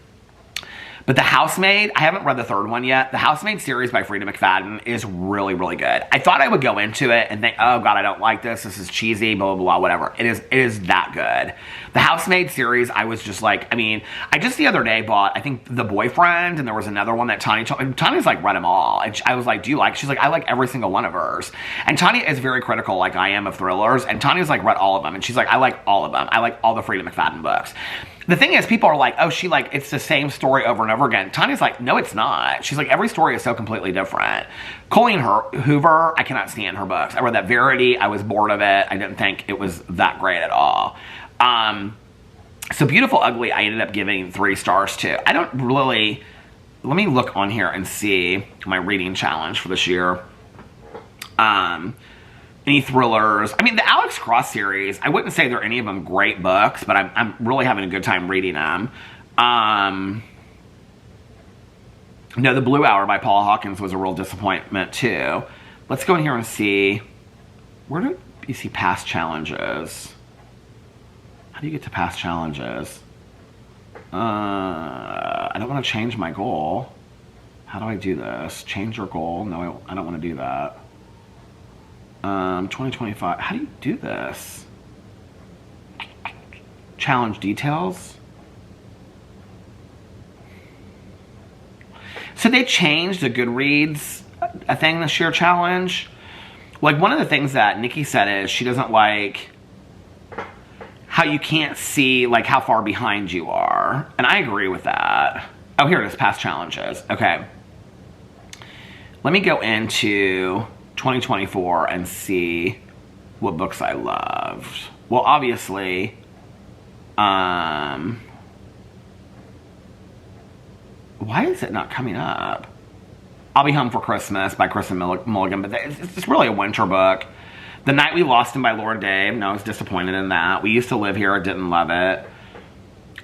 But The Housemaid, I haven't read the third one yet. The Housemaid series by Frida McFadden is really, really good. I thought I would go into it and think, oh God, I don't like this. This is cheesy, blah, blah, blah, whatever. It is that good. The Housemaid series, I was just like, I mean, I just the other day bought, I think, The Boyfriend, and there was another one that Tanya's like read them all. And I was like, do you like? She's like, I like every single one of hers. And Tanya is very critical, like I am, of thrillers. And Tanya's like read all of them. And she's like, I like all of them. I like all the Frida McFadden books. The thing is, people are like, oh, it's the same story over and over again. Tanya's like, no, it's not. She's like, every story is so completely different. Colleen Hoover, I cannot stand her books. I read that Verity. I was bored of it. I didn't think it was that great at all. So Beautiful Ugly, I ended up giving 3 stars to. I don't really... Let me look on here and see my reading challenge for this year. Any thrillers. I mean, the Alex Cross series, I wouldn't say they're any of them great books, but I'm really having a good time reading them. No, The Blue Hour by Paula Hawkins was a real disappointment, too. Let's go in here and see. Where do you see past challenges? How do you get to past challenges? I don't want to change my goal. How do I do this? Change your goal? No, I don't want to do that. 2025. How do you do this? Challenge details. So they changed the Goodreads thing this year challenge. Like, one of the things that Nikki said is she doesn't like how you can't see like how far behind you are. And I agree with that. Oh, here it is, past challenges. Okay. Let me go into 2024 and see what books I loved. Well, obviously, why is it not coming up? I'll Be Home for Christmas by Kristen Mulligan, but it's really a winter book. The Night We Lost Him by Laura Dave. No, I was disappointed in that. We Used to Live Here. I didn't love it.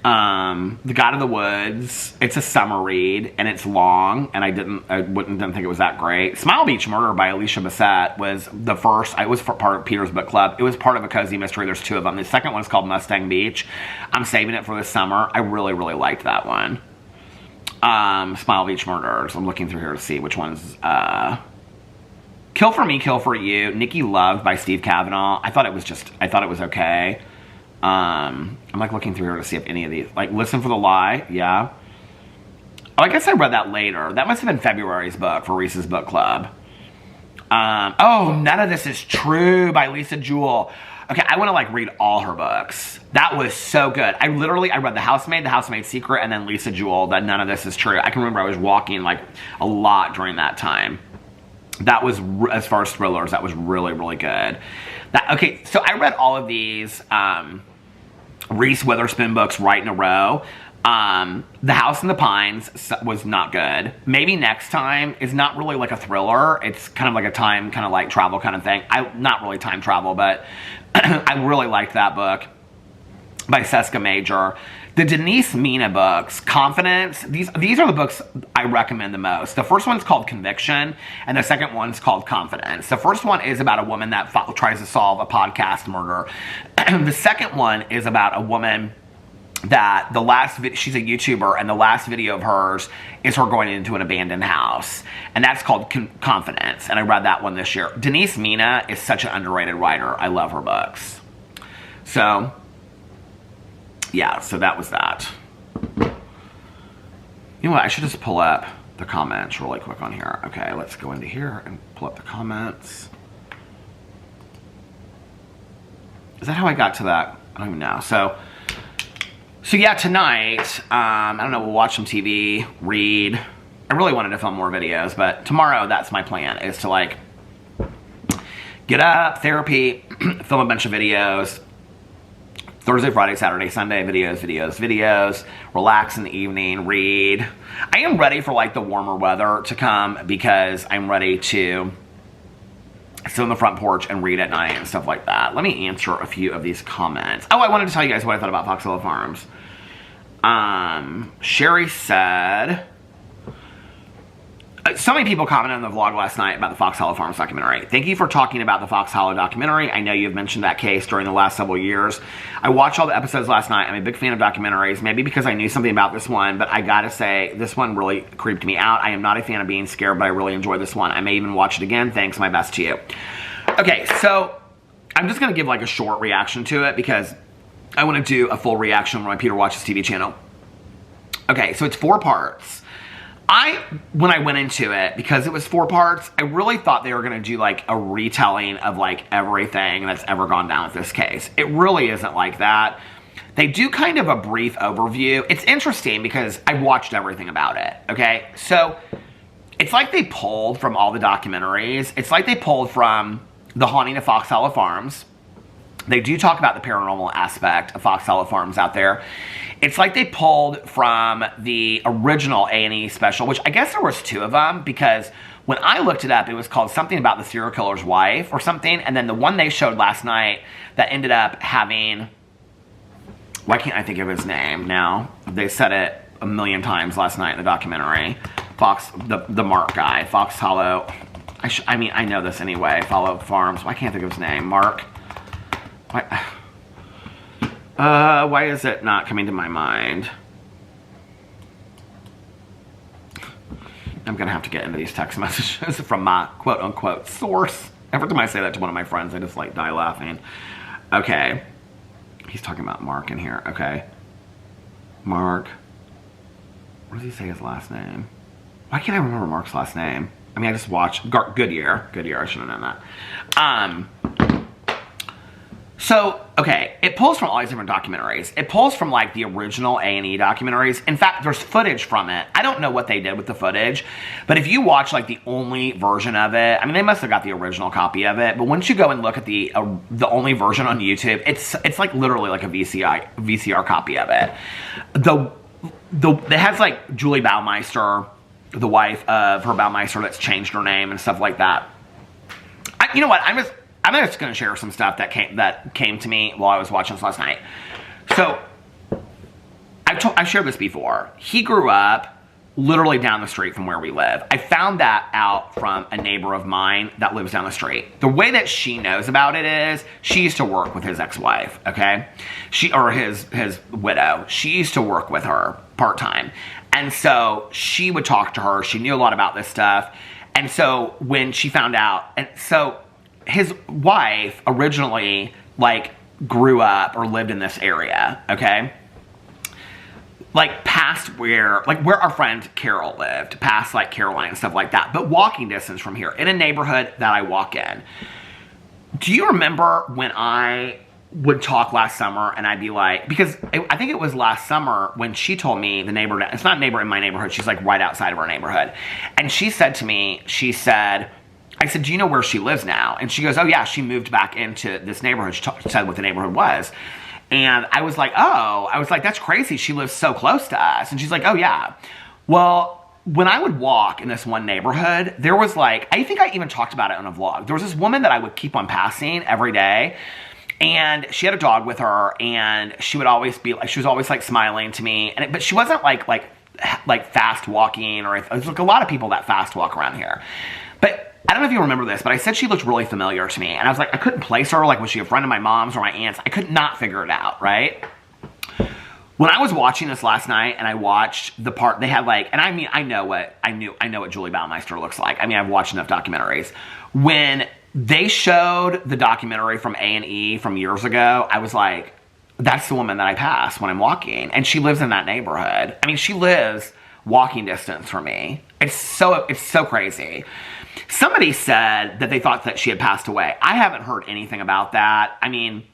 The God of the Woods. It's a summer read, and it's long, and I didn't think it was that great. Smile Beach Murder by Alicia Bassett was the first. It was part of Peter's book club. It was part of a cozy mystery. There's 2 of them. The second one is called Mustang Beach. I'm saving it for this summer. I really, really liked that one. Smile Beach Murders. I'm looking through here to see which one's, Kill for Me, Kill for You. Nikki Loved by Steve Kavanaugh. I thought it was okay. I'm like looking through here to see if any of these, like Listen for the Lie. Yeah. Oh, I guess I read that later. That must have been February's book for Reese's book club. Oh, None of This Is True by Lisa Jewell. Okay, I want to like read all her books. That was so good. I read The Housemaid's Secret, and then Lisa Jewell, that None of This Is True. I can remember I was walking like a lot during that time. That was, as far as thrillers, that was really, really good. Okay, so I read all of these Reese Witherspoon books right in a row. The House in the Pines was not good. Maybe Next Time is not really like a thriller. It's kind of like a time, kind of like travel kind of thing. Not really time travel, but I really liked that book by Seska Major. The Denise Mina books, Confidence, these are the books I recommend the most. The first one's called Conviction, and the second one's called Confidence. The first one is about a woman that tries to solve a podcast murder. The second one is about a woman that the last she's a YouTuber, and the last video of hers is her going into an abandoned house, and that's called Confidence, and I read that one this year. Denise Mina is such an underrated writer. I love her books. So yeah, so that was that. You know what, I should just pull up the comments really quick on here. Okay, let's go into here and pull up the comments. Is that how I got to that? I don't even know. So yeah, tonight, I don't know, we'll watch some TV, read. I really wanted to film more videos, but tomorrow, that's my plan, is to like, get up, therapy, film a bunch of videos. Thursday, Friday, Saturday, Sunday, videos, relax in the evening, read. I am ready for like the warmer weather to come, because I'm ready to sit on the front porch and read at night and stuff like that. Let me answer a few of these comments. Oh, I wanted to tell you guys what I thought about Fox Hollow Farms. Sherry said, so many people commented on the vlog last night about the Fox Hollow Farms documentary. Thank you for talking about the Fox Hollow documentary. I know you've mentioned that case during the last several years. I watched all the episodes last night. I'm a big fan of documentaries, maybe because I knew something about this one, but I gotta say, this one really creeped me out. I am not a fan of being scared, but I really enjoyed this one. I may even watch it again. Thanks, my best to you. Okay, so I'm just gonna give like a short reaction to it, because I wanna do a full reaction on my Peter Watches TV channel. Okay, so it's 4 parts. When I went into it, because it was 4 parts, I really thought they were going to do like a retelling of like everything that's ever gone down with this case. It really isn't like that. They do kind of a brief overview. It's interesting because I watched everything about it, okay? So it's like they pulled from all the documentaries. It's like they pulled from The Haunting of Fox Hollow Farms. They do talk about the paranormal aspect of Fox Hollow Farms out there. It's like they pulled from the original A&E special, which I guess there was 2 of them, because when I looked it up, it was called something about the serial killer's wife or something, and then the one they showed last night that ended up having, why can't I think of his name now? They said it a million times last night in the documentary. Fox, the Mark guy, Fox Hollow, I mean, I know this anyway, Hollow Farms, why can't I think of his name? Mark, why is it not coming to my mind? I'm gonna have to get into these text messages from my quote-unquote source. Every time I say that to one of my friends, I just like die laughing. Okay. He's talking about Mark in here. Okay. Mark. What does he say his last name? Why can't I remember Mark's last name? I mean, I just watched Goodyear. I should have known that. So, okay, it pulls from all these different documentaries. It pulls from, like, the original A&E documentaries. In fact, there's footage from it. I don't know what they did with the footage, but if you watch, like, the only version of it, I mean, they must have got the original copy of it, but once you go and look at the only version on YouTube, it's like, literally like a VCR copy of it. It has, like, Julie Baumeister, the wife of her Baumeister that's changed her name and stuff like that. You know what, I'm just going to share some stuff that came to me while I was watching this last night. So, I've shared this before. He grew up literally down the street from where we live. I found that out from a neighbor of mine that lives down the street. The way that she knows about it is she used to work with his ex-wife, okay? Or his widow. She used to work with her part-time. And so she would talk to her. She knew a lot about this stuff. And so when she found out, and so his wife originally, like, grew up or lived in this area, okay? Like, past where our friend Carol lived, past, like, Caroline and stuff like that, but walking distance from here, in a neighborhood that I walk in. Do you remember when I would talk last summer and I'd be like, because I think it was last summer when she told me the neighbor, it's not a neighbor in my neighborhood, she's, like, right outside of our neighborhood, and she said to me, I said, do you know where she lives now? And she goes, oh yeah, she moved back into this neighborhood. She said what the neighborhood was. And I was like, that's crazy. She lives so close to us. And she's like, oh yeah. Well, when I would walk in this one neighborhood, there was like, I think I even talked about it on a vlog. There was this woman that I would keep on passing every day. And she had a dog with her. And she would always be like, she was always like smiling to me. But she wasn't like fast walking or there's like a lot of people that fast walk around here. But I don't know if you remember this, but I said she looked really familiar to me. And I was like, I couldn't place her. Like, was she a friend of my mom's or my aunt's? I could not figure it out, right? When I was watching this last night and I watched the part, they had like, and I mean, I know what Julie Baumeister looks like. I mean, I've watched enough documentaries. When they showed the documentary from A&E from years ago, I was like, that's the woman that I pass when I'm walking. And she lives in that neighborhood. I mean, she lives walking distance from me. It's so crazy. Somebody said that they thought that she had passed away. I haven't heard anything about that. I mean,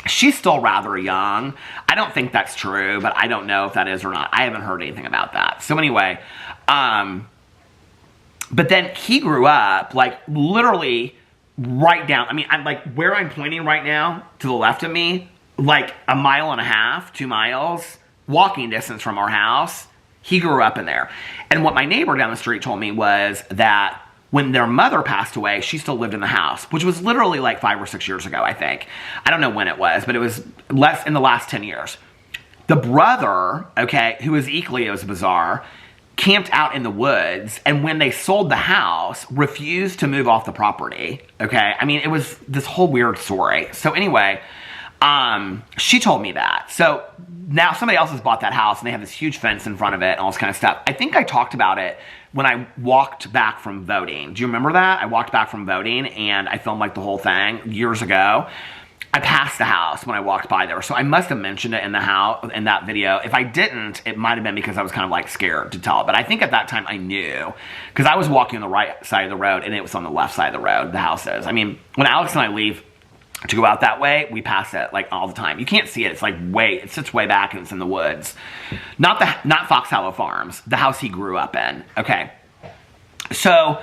she's still rather young. I don't think that's true, but I don't know if that is or not. I haven't heard anything about that. So anyway, but then he grew up, like, literally right down. I mean, I'm like, where I'm pointing right now, to the left of me, like a mile and a half, 2 miles, walking distance from our house. He grew up in there. And what my neighbor down the street told me was that when their mother passed away, she still lived in the house, which was literally like 5 or 6 years ago, I think. I don't know when it was, but it was less in the last 10 years. The brother, okay, who was equally as bizarre, camped out in the woods, and when they sold the house, refused to move off the property, okay? I mean, it was this whole weird story. So anyway, she told me that. So now somebody else has bought that house, and they have this huge fence in front of it and all this kind of stuff. I think I talked about it when I walked back from voting. Do you remember that? I walked back from voting, and I filmed like the whole thing years ago. I passed the house when I walked by there, so I must have mentioned it in the house in that video. If I didn't, it might have been because I was kind of like scared to tell it. But I think at that time I knew, because I was walking on the right side of the road and it was on the left side of the road. The house is. I mean, when Alex and I leave to go out that way, we pass it like all the time. You can't see it. It's like it sits way back and it's in the woods. Not Fox Hollow Farms, the house he grew up in. Okay, so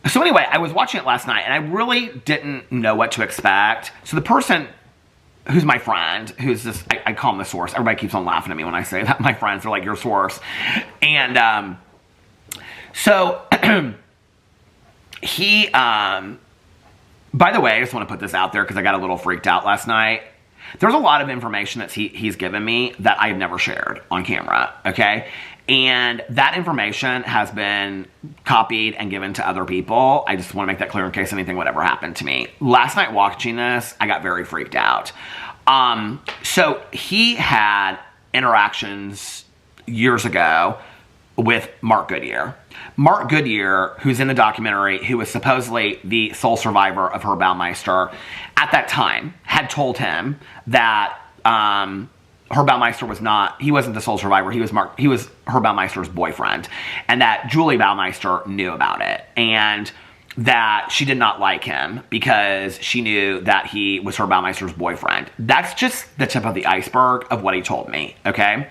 So anyway, I was watching it last night, and I really didn't know what to expect. So the person who's my friend, who's this, I call him the source. Everybody keeps on laughing at me when I say that. My friends are like, your source. And so he, by the way, I just want to put this out there because I got a little freaked out last night. There's a lot of information that he's given me that I've never shared on camera, okay? And that information has been copied and given to other people. I just want to make that clear in case anything would ever happen to me. Last night watching this, I got very freaked out. So he had interactions years ago with Mark Goodyear. Mark Goodyear, who's in the documentary, who was supposedly the sole survivor of Herb Baumeister, at that time had told him that Herb Baumeister was not, he wasn't the sole survivor, he was Herb Baumeister's boyfriend, and that Julie Baumeister knew about it, and that she did not like him because she knew that he was Herb Baumeister's boyfriend. That's just the tip of the iceberg of what he told me, okay?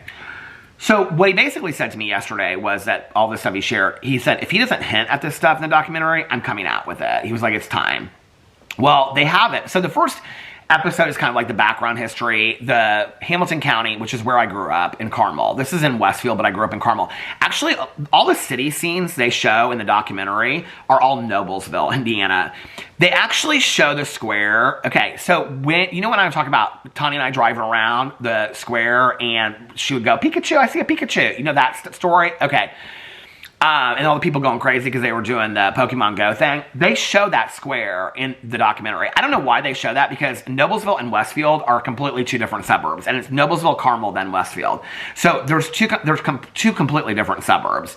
So what he basically said to me yesterday was that all this stuff he shared, he said, if he doesn't hint at this stuff in the documentary, I'm coming out with it. He was like, it's time. Well, they haven't. So the first episode is kind of like the background history. The Hamilton County, which is where I grew up, in Carmel. This is in Westfield, but I grew up in Carmel. Actually, all the city scenes they show in the documentary are all Noblesville, Indiana. They actually show the square. Okay, so when I'm talking about Tanya and I driving around the square and she would go, Pikachu, I see a Pikachu. You know that story? Okay. And all the people going crazy because they were doing the Pokemon Go thing. They show that square in the documentary. I don't know why they show that, because Noblesville and Westfield are completely two different suburbs. And it's Noblesville, Carmel, then Westfield. So there's two completely different suburbs.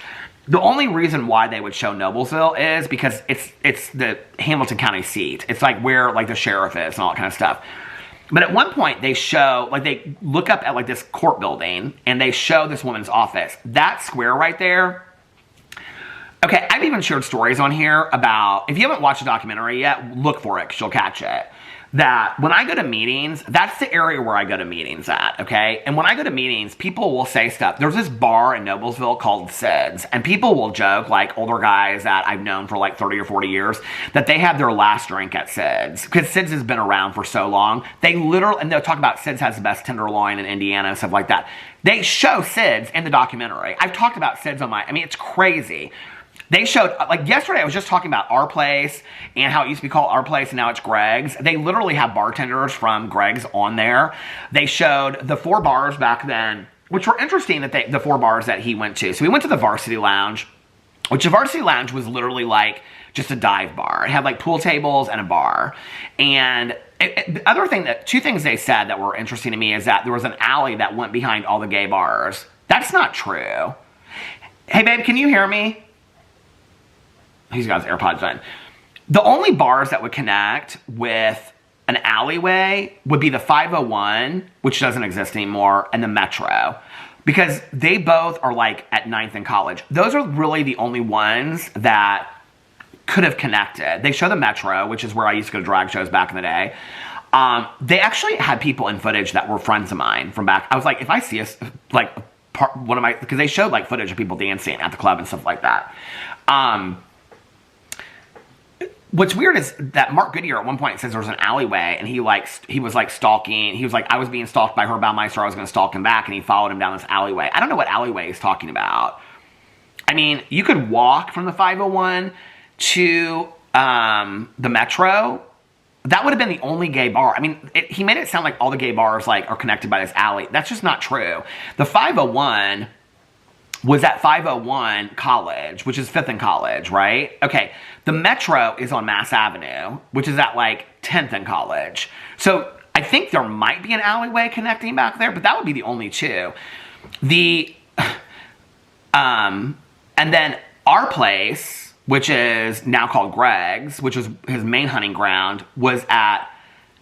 The only reason why they would show Noblesville is because it's the Hamilton County seat. It's like where like the sheriff is and all that kind of stuff. But at one point they show, like they look up at like this court building and they show this woman's office. That square right there. Okay, I've even shared stories on here about, if you haven't watched the documentary yet, look for it because you'll catch it. That when I go to meetings, that's the area where I go to meetings at, okay? And when I go to meetings, people will say stuff. There's this bar in Noblesville called Sid's, and people will joke, like older guys that I've known for like 30 or 40 years, that they have their last drink at Sid's. Because Sid's has been around for so long. And they'll talk about Sid's has the best tenderloin in Indiana and stuff like that. They show Sid's in the documentary. I've talked about Sid's it's crazy. They showed, like yesterday I was just talking about Our Place and how it used to be called Our Place and now it's Greg's. They literally have bartenders from Greg's on there. They showed the 4 bars back then, which were interesting, that the 4 bars that he went to. So we went to the Varsity Lounge, which the Varsity Lounge was literally like just a dive bar. It had like pool tables and a bar. And the other thing two things they said that were interesting to me is that there was an alley that went behind all the gay bars. That's not true. Hey, babe, can you hear me? He's got his AirPods in. The only bars that would connect with an alleyway would be the 501, which doesn't exist anymore, and the Metro. Because they both are like at 9th and College. Those are really the only ones that could have connected. They show the Metro, which is where I used to go to drag shows back in the day. They actually had people in footage that were friends of mine from back. I was like, if I see us, like, because they showed like footage of people dancing at the club and stuff like that. What's weird is that Mark Goodyear at one point says there was an alleyway and he was like stalking. He was like, I was being stalked by Herb Baumeister. I was going to stalk him back, and he followed him down this alleyway. I don't know what alleyway he's talking about. I mean, you could walk from the 501 to the Metro. That would have been the only gay bar. I mean, he made it sound like all the gay bars like are connected by this alley. That's just not true. The 501 was at 501 College, which is 5th and College, right? Okay, the Metro is on Mass Avenue, which is at like 10th and College. So I think there might be an alleyway connecting back there, but that would be the only two. And then our place, which is now called Greg's, which was his main hunting ground, was at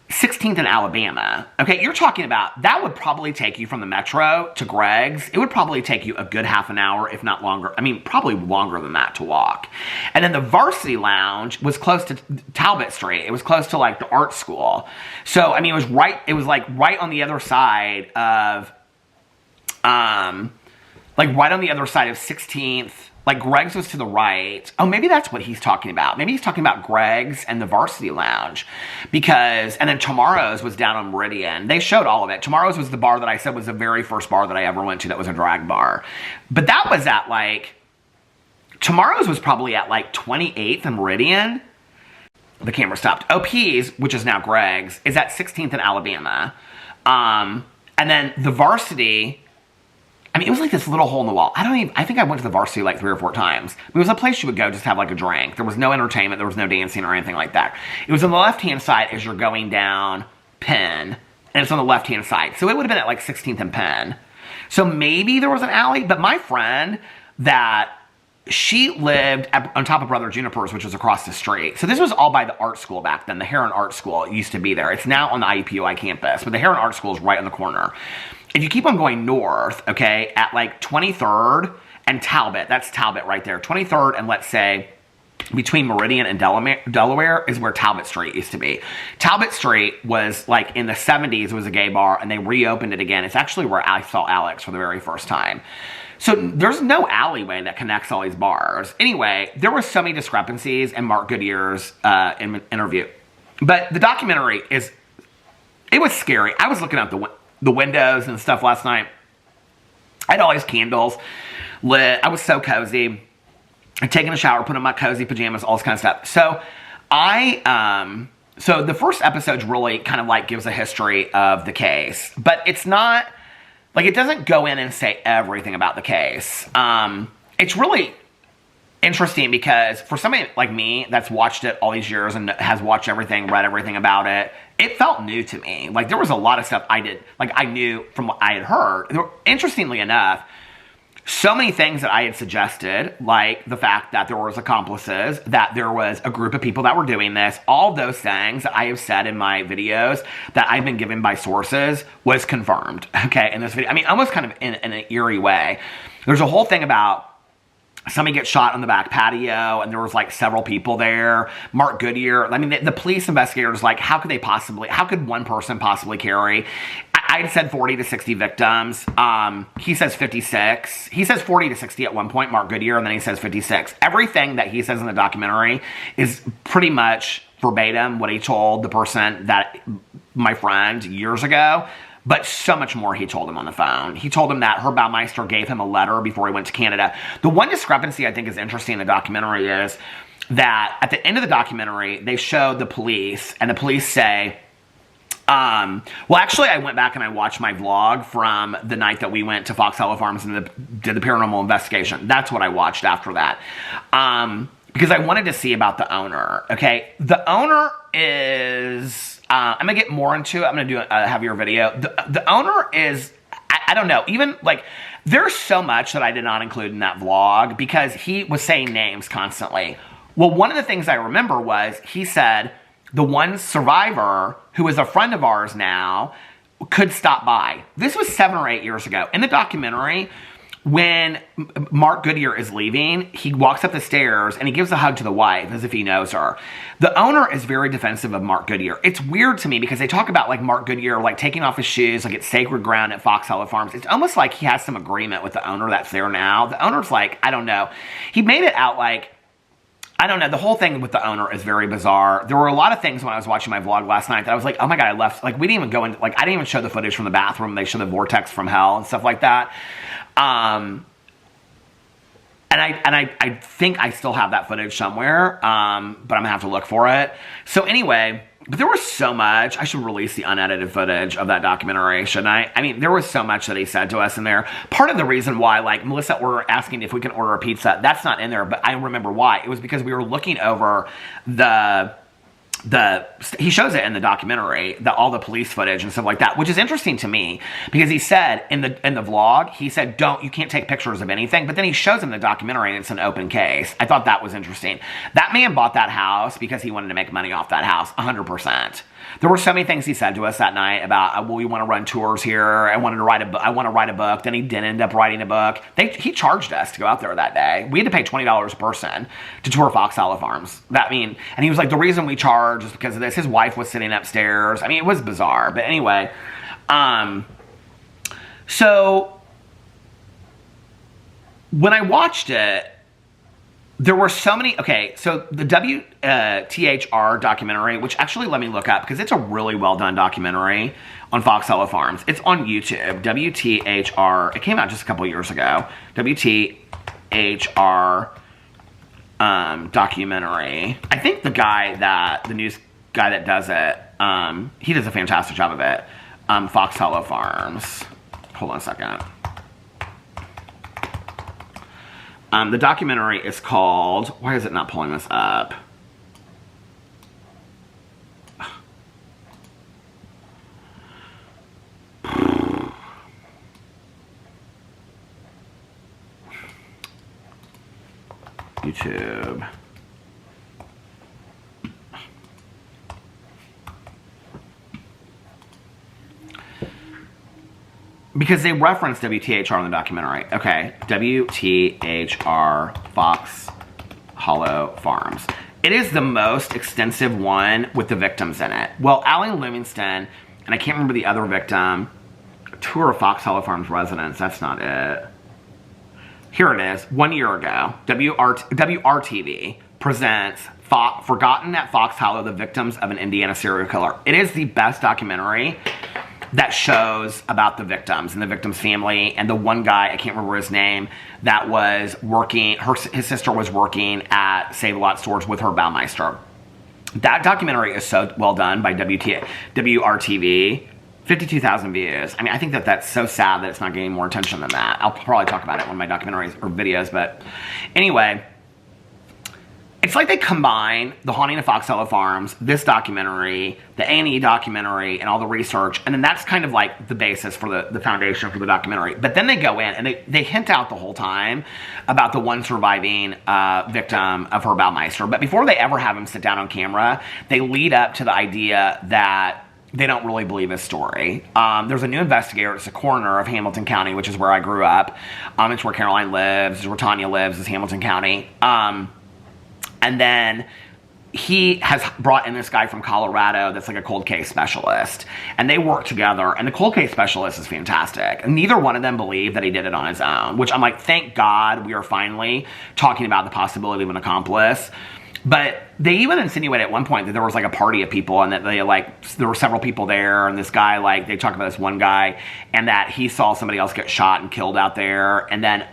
16th and Alabama. Okay, you're talking about, that would probably take you from the Metro to Greg's. It would probably take you a good half an hour, if not longer. I mean, probably longer than that to walk. And then the Varsity Lounge was close to Talbot Street. It was close to like the art school. So, I mean, it was like right on the other side of, like right on the other side of 16th. Like, Greg's was to the right. Oh, maybe that's what he's talking about. Maybe he's talking about Greg's and the Varsity Lounge. And then Tomorrow's was down on Meridian. They showed all of it. Tomorrow's was the bar that I said was the very first bar that I ever went to that was a drag bar. But that was at, like, Tomorrow's was probably at, like, 28th and Meridian. The camera stopped. OP's, which is now Greg's, is at 16th and Alabama. And then the Varsity... I mean, it was like this little hole in the wall. I think I went to the Varsity like 3 or 4 times. It was a place you would go just to have like a drink. There was no entertainment. There was no dancing or anything like that. It was on the left-hand side as you're going down Penn. And it's on the left-hand side. So it would have been at like 16th and Penn. So maybe there was an alley. But my friend, she lived on top of Brother Juniper's, which was across the street. So this was all by the art school back then. The Heron Art School used to be there. It's now on the IUPUI campus. But the Heron Art School is right on the corner. If you keep on going north, okay, at like 23rd and Talbot, that's Talbot right there. 23rd and let's say between Meridian and Delaware is where Talbot Street used to be. Talbot Street was like in the 70s, it was a gay bar, and they reopened it again. It's actually where I saw Alex for the very first time. So there's no alleyway that connects all these bars. Anyway, there were so many discrepancies in Mark Goodyear's interview. But the documentary it was scary. I was looking out the windows and stuff last night. I had all these candles lit. I was so cozy. I'd taken a shower, put on my cozy pajamas, all this kind of stuff. So so the first episode really kind of like gives a history of the case, but it's not like, it doesn't go in and say everything about the case. It's really interesting because for somebody like me that's watched it all these years and has watched everything, read everything about it, it felt new to me. Like, there was a lot of stuff I knew from what I had heard. Interestingly enough, so many things that I had suggested, like the fact that there was accomplices, that there was a group of people that were doing this, all those things that I have said in my videos that I've been given by sources was confirmed, okay, in this video. I mean, almost kind of in an eerie way. There's a whole thing about somebody gets shot on the back patio, and there was like several people there. Mark Goodyear, I mean, the police investigators, like, how could one person possibly carry? I had said 40 to 60 victims. He says 56. He says 40 to 60 at one point, Mark Goodyear, and then he says 56. Everything that he says in the documentary is pretty much verbatim what he told the person that, my friend, years ago. But so much more he told him on the phone. He told him that Herb Baumeister gave him a letter before he went to Canada. The one discrepancy I think is interesting in the documentary is that at the end of the documentary, they showed the police, and the police say, well, actually, I went back and I watched my vlog from the night that we went to Fox Hollow Farms and did the paranormal investigation. That's what I watched after that. Because I wanted to see about the owner, okay? The owner is... I'm gonna get more into it. I'm gonna do a heavier video. The owner is, I don't know, even like, there's so much that I did not include in that vlog because he was saying names constantly. Well, one of the things I remember was he said the one survivor, who is a friend of ours now, could stop by. This was 7 or 8 years ago. In the documentary, when Mark Goodyear is leaving, he walks up the stairs and he gives a hug to the wife as if he knows her. The owner is very defensive of Mark Goodyear. It's weird to me because they talk about like Mark Goodyear like taking off his shoes, like it's sacred ground at Fox Hollow Farms. It's almost like he has some agreement with the owner that's there now. The owner's like, I don't know. He made it out like, I don't know. The whole thing with the owner is very bizarre. There were a lot of things when I was watching my vlog last night that I was like, oh my God, I left. Like, we didn't even go into, like, I didn't even show the footage from the bathroom. They show the vortex from hell and stuff like that. And I think I still have that footage somewhere, but I'm gonna have to look for it. So anyway, but there was so much. I should release the unedited footage of that documentary, shouldn't I? I mean, there was so much that he said to us in there. Part of the reason why, like, Melissa, we're asking if we can order a pizza, that's not in there, but I remember why. It was because we were looking over he shows it in the documentary, all the police footage and stuff like that, which is interesting to me because he said in the vlog, he said, you can't take pictures of anything, but then he shows in the documentary and it's an open case. I thought that was interesting. That man bought that house because he wanted to make money off that house, 100%. There were so many things he said to us that night about, well, we want to run tours here. I want to write a book. Then he didn't end up writing a book. He charged us to go out there that day. We had to pay $20 a person to tour Fox Hollow Farms. And he was like, the reason we charge is because of this. His wife was sitting upstairs. I mean, it was bizarre. But anyway, so when I watched it, there were so many, okay, so the WTHR documentary, which actually let me look up because it's a really well done documentary on Fox Hollow Farms. It's on YouTube, WTHR. It came out just a couple years ago. WTHR documentary. I think the news guy that does it, he does a fantastic job of it. Fox Hollow Farms. Hold on a second. The documentary is called, why is it not pulling this up? YouTube. Because they reference WTHR in the documentary. Okay, WTHR Fox Hollow Farms. It is the most extensive one with the victims in it. Well, Allie Livingston, and I can't remember the other victim, tour of Fox Hollow Farms residence. That's not it. Here it is, 1 year ago. WRTV presents Forgotten at Fox Hollow, the Victims of an Indiana Serial Killer. It is the best documentary that shows about the victims and the victim's family, and the one guy, I can't remember his name, that was working, his sister was working at Save-A-Lot stores with her Baumeister. That documentary is so well done by WRTV. 52,000 views. I mean, I think that's so sad that it's not getting more attention than that. I'll probably talk about it in one of my documentaries or videos, but anyway, it's like they combine The Haunting of Fox Hollow Farms, this documentary, the A&E documentary, and all the research, and then that's kind of like the basis for the foundation for the documentary. But then they go in and they hint out the whole time about the one surviving victim of her Baumeister. But before they ever have him sit down on camera, they lead up to the idea that they don't really believe his story. There's a new investigator, it's a coroner of Hamilton County, which is where I grew up. It's where Caroline lives, it's where Tanya lives, is Hamilton County. And then he has brought in this guy from Colorado that's like a cold case specialist. And they work together, and the cold case specialist is fantastic. And neither one of them believe that he did it on his own, which I'm like, thank God we are finally talking about the possibility of an accomplice. But they even insinuated at one point that there was like a party of people, and that there were several people there, and this guy, they talk about this one guy, and that he saw somebody else get shot and killed out there. And then,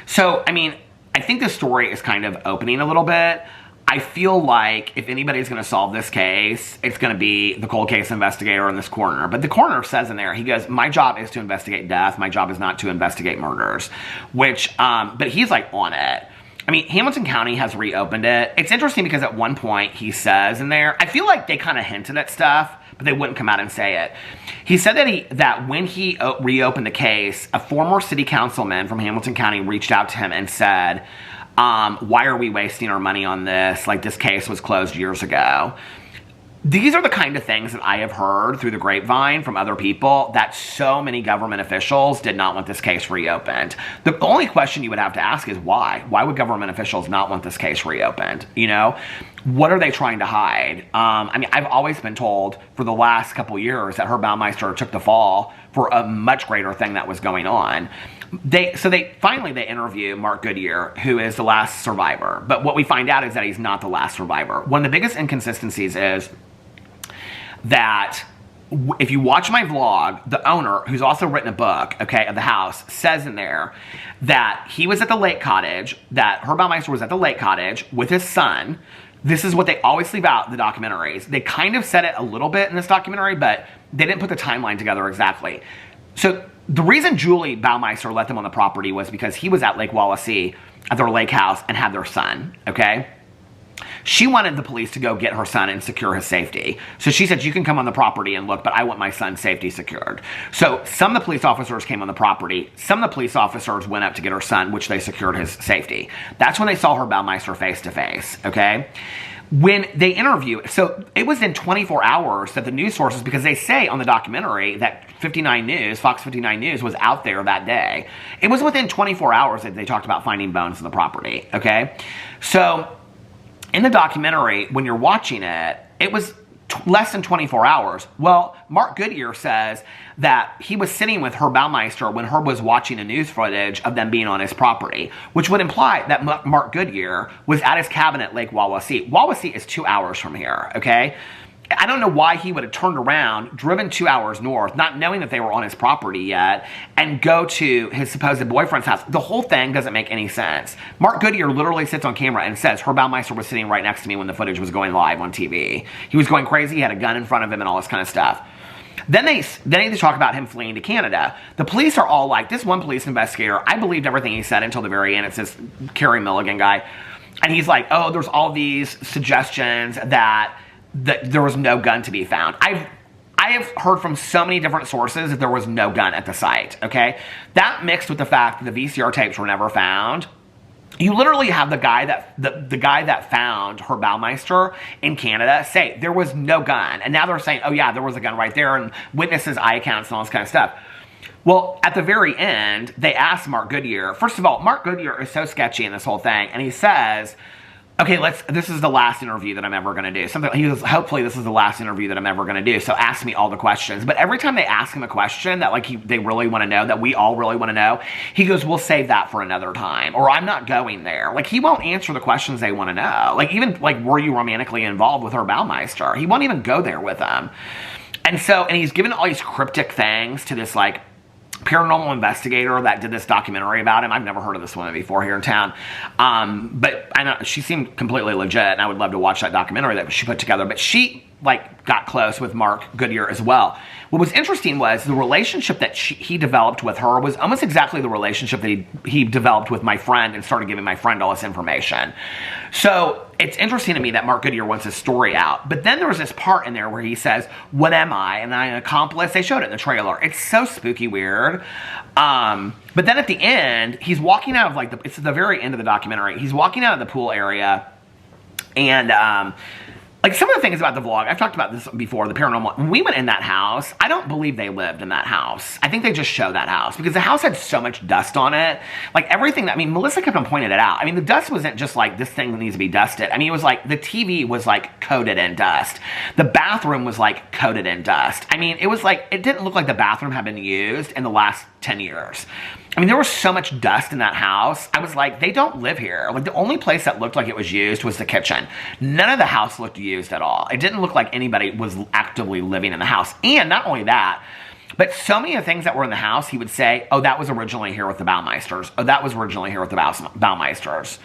so, I mean, I think the story is kind of opening a little bit. I feel like if anybody's going to solve this case, it's going to be the cold case investigator and this coroner. But the coroner says in there, he goes, my job is to investigate death. My job is not to investigate murders. Which, but he's like on it. I mean, Hamilton County has reopened it. It's interesting because at one point he says in there, I feel like they kind of hinted at stuff, but they wouldn't come out and say it. He said that when he reopened the case, a former city councilman from Hamilton County reached out to him and said, why are we wasting our money on this? Like, this case was closed years ago. These are the kind of things that I have heard through the grapevine from other people, that so many government officials did not want this case reopened. The only question you would have to ask is why? Why would government officials not want this case reopened? You know, what are they trying to hide? I mean, I've always been told for the last couple years that Herb Baumeister took the fall for a much greater thing that was going on. They finally interview Mark Goodyear, who is the last survivor. But what we find out is that he's not the last survivor. One of the biggest inconsistencies is that if you watch my vlog, the owner, who's also written a book, okay, of the house, says in there that he was at the lake cottage, that Herb Baumeister was at the lake cottage with his son. This is what they always leave out in the documentaries. They kind of said it a little bit in this documentary, but they didn't put the timeline together exactly. So the reason Julie Baumeister let them on the property was because he was at Lake Wawasee at their lake house and had their son, okay? She wanted the police to go get her son and secure his safety. So she said, you can come on the property and look, but I want my son's safety secured. So some of the police officers came on the property. Some of the police officers went up to get her son, which they secured his safety. That's when they saw Herb Baumeister face to face, okay? When they interview, so it was in 24 hours that the news sources, because they say on the documentary that 59 News, Fox 59 News was out there that day. It was within 24 hours that they talked about finding bones in the property, okay? So in the documentary, when you're watching it, it was less than 24 hours. Well, Mark Goodyear says that he was sitting with Herb Baumeister when Herb was watching the news footage of them being on his property, which would imply that Mark Goodyear was at his cabin at Lake Wawasee. Wawasee is 2 hours from here, okay? I don't know why he would have turned around, driven 2 hours north, not knowing that they were on his property yet, and go to his supposed boyfriend's house. The whole thing doesn't make any sense. Mark Goodyear literally sits on camera and says, Herb Baumeister was sitting right next to me when the footage was going live on TV. He was going crazy, he had a gun in front of him and all this kind of stuff. Then they talk about him fleeing to Canada. The police are all like, this one police investigator, I believed everything he said until the very end. It's this Kerry Milligan guy. And he's like, oh, there's all these suggestions that there was no gun to be found. I have heard from so many different sources that there was no gun at the site, okay? That mixed with the fact that the VCR tapes were never found. You literally have the guy that found Herb Baumeister in Canada say there was no gun. And now they're saying, oh yeah, there was a gun right there, and witnesses' eye accounts and all this kind of stuff. Well, at the very end, they asked Mark Goodyear. First of all, Mark Goodyear is so sketchy in this whole thing, and he says, okay, this is the last interview that I'm ever going to do. He goes, hopefully this is the last interview that I'm ever going to do, so ask me all the questions. But every time they ask him a question that they really want to know, that we all really want to know, he goes, we'll save that for another time, or I'm not going there. Like, he won't answer the questions they want to know. Like, even, like, were you romantically involved with Herb Baumeister? He won't even go there with them. And he's given all these cryptic things to this, like, paranormal investigator that did this documentary about him. I've never heard of this woman before here in town. But I know she seemed completely legit, and I would love to watch that documentary that she put together. But she, like, got close with Mark Goodyear as well. What was interesting was the relationship that he developed with her was almost exactly the relationship that he developed with my friend and started giving my friend all this information. So it's interesting to me that Mark Goodyear wants his story out. But then there was this part in there where he says, what am I? And I'm an accomplice. They showed it in the trailer. It's so spooky weird. But then at the end, he's walking out of, it's at the very end of the documentary. He's walking out of the pool area, and like, some of the things about the vlog, I've talked about this before, the paranormal. When we went in that house, I don't believe they lived in that house. I think they just showed that house because the house had so much dust on it. Like, everything Melissa kept on pointing it out. I mean, the dust wasn't just like, this thing needs to be dusted. I mean, it was like, the TV was like coated in dust. The bathroom was like coated in dust. I mean, it was like, it didn't look like the bathroom had been used in the last 10 years. I mean, there was so much dust in that house. I was like, they don't live here. Like, the only place that looked like it was used was the kitchen. None of the house looked used at all. It didn't look like anybody was actively living in the house. And not only that, but so many of the things that were in the house, he would say, oh, that was originally here with the Baumeisters. Oh, that was originally here with the Baumeisters.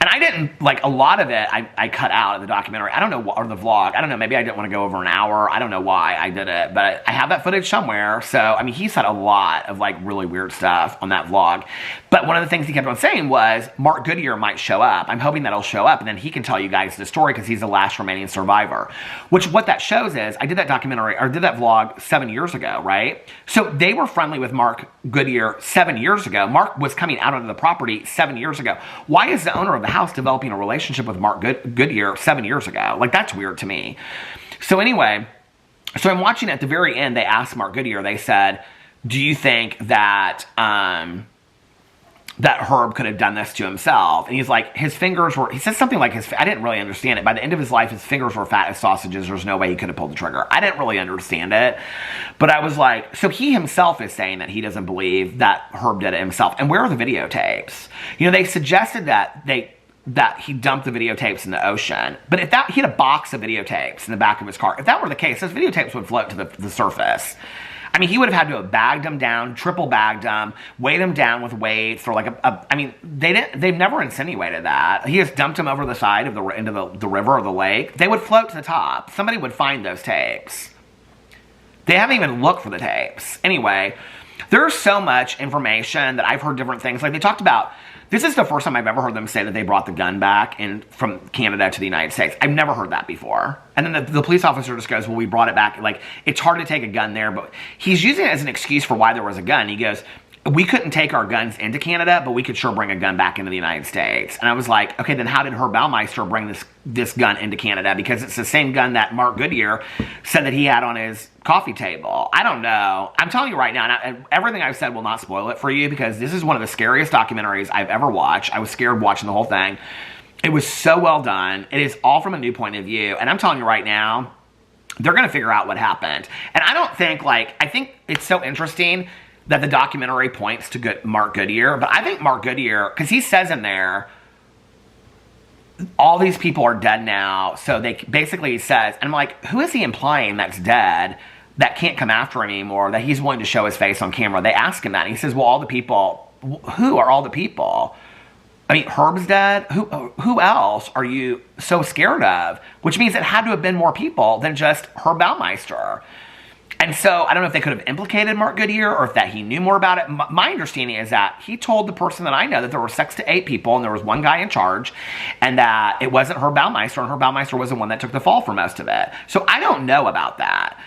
And I didn't, like, a lot of it I cut out of the documentary. I don't know, or the vlog. I don't know, maybe I didn't want to go over an hour. I don't know why I did it, but I have that footage somewhere. So, I mean, he said a lot of, like, really weird stuff on that vlog. But one of the things he kept on saying was, Mark Goodyear might show up. I'm hoping that he'll show up, and then he can tell you guys the story because he's the last remaining survivor. Which, what that shows is, I did that documentary, or did that vlog 7 years ago, right? So they were friendly with Mark Goodyear 7 years ago. Mark was coming out onto the property 7 years ago. Why is the owner of the house developing a relationship with Mark Goodyear 7 years ago? Like, that's weird to me. So anyway, so I'm watching at the very end, they asked Mark Goodyear, they said, do you think that, that Herb could have done this to himself? And he's like, his fingers were, he said something like I didn't really understand it. By the end of his life, his fingers were fat as sausages. There's no way he could have pulled the trigger. I didn't really understand it. But I was like, so he himself is saying that he doesn't believe that Herb did it himself. And where are the videotapes? You know, they suggested that he dumped the videotapes in the ocean. But if that, he had a box of videotapes in the back of his car. If that were the case, those videotapes would float to the surface. I mean, he would have had to have bagged them down, triple bagged them, weighed them down with weights, or like I mean, they've never insinuated that. He just dumped them over the side of into the river or the lake. They would float to the top. Somebody would find those tapes. They haven't even looked for the tapes. Anyway, there's so much information that I've heard different things. Like, they talked about, this is the first time I've ever heard them say that they brought the gun back from Canada to the United States. I've never heard that before. And then the police officer just goes, well, we brought it back. Like, it's hard to take a gun there, but he's using it as an excuse for why there was a gun. He goes, we couldn't take our guns into Canada, but we could sure bring a gun back into the United States. And I was like, okay, then how did Herb Baumeister bring this gun into Canada? Because it's the same gun that Mark Goodyear said that he had on his coffee table. I don't know. I'm telling you right now, and everything I've said will not spoil it for you, because this is one of the scariest documentaries I've ever watched. I was scared watching the whole thing. It was so well done. It is all from a new point of view. And I'm telling you right now, they're going to figure out what happened. And I don't think, like, I think it's so interesting that the documentary points to Mark Goodyear, but I think Mark Goodyear, because he says in there, all these people are dead now, so they basically, he says, and I'm like, who is he implying that's dead, that can't come after him anymore, that he's willing to show his face on camera? They ask him that, and he says, well, all the people, who are all the people? I mean, Herb's dead. Who else are you so scared of? Which means it had to have been more people than just Herb Baumeister. And so, I don't know if they could have implicated Mark Goodyear or if that he knew more about it. My understanding is that he told the person that I know that there were 6 to 8 people and there was one guy in charge, and that it wasn't Herb Baumeister, and Herb Baumeister was the one that took the fall for most of it. So I don't know about that.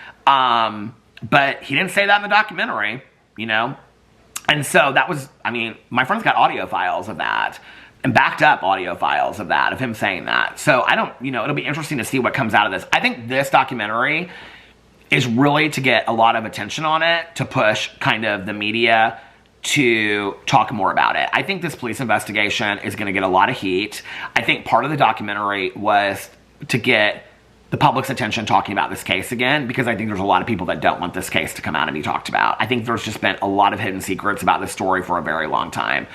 But he didn't say that in the documentary, you know? And so that was, I mean, my friend's got audio files of that, and backed up audio files of that, of him saying that. So I don't, you know, it'll be interesting to see what comes out of this. I think this documentary is really to get a lot of attention on it, to push kind of the media to talk more about it. I think this police investigation is going to get a lot of heat. I think part of the documentary was to get the public's attention talking about this case again, because I think there's a lot of people that don't want this case to come out and be talked about. I think there's just been a lot of hidden secrets about this story for a very long time.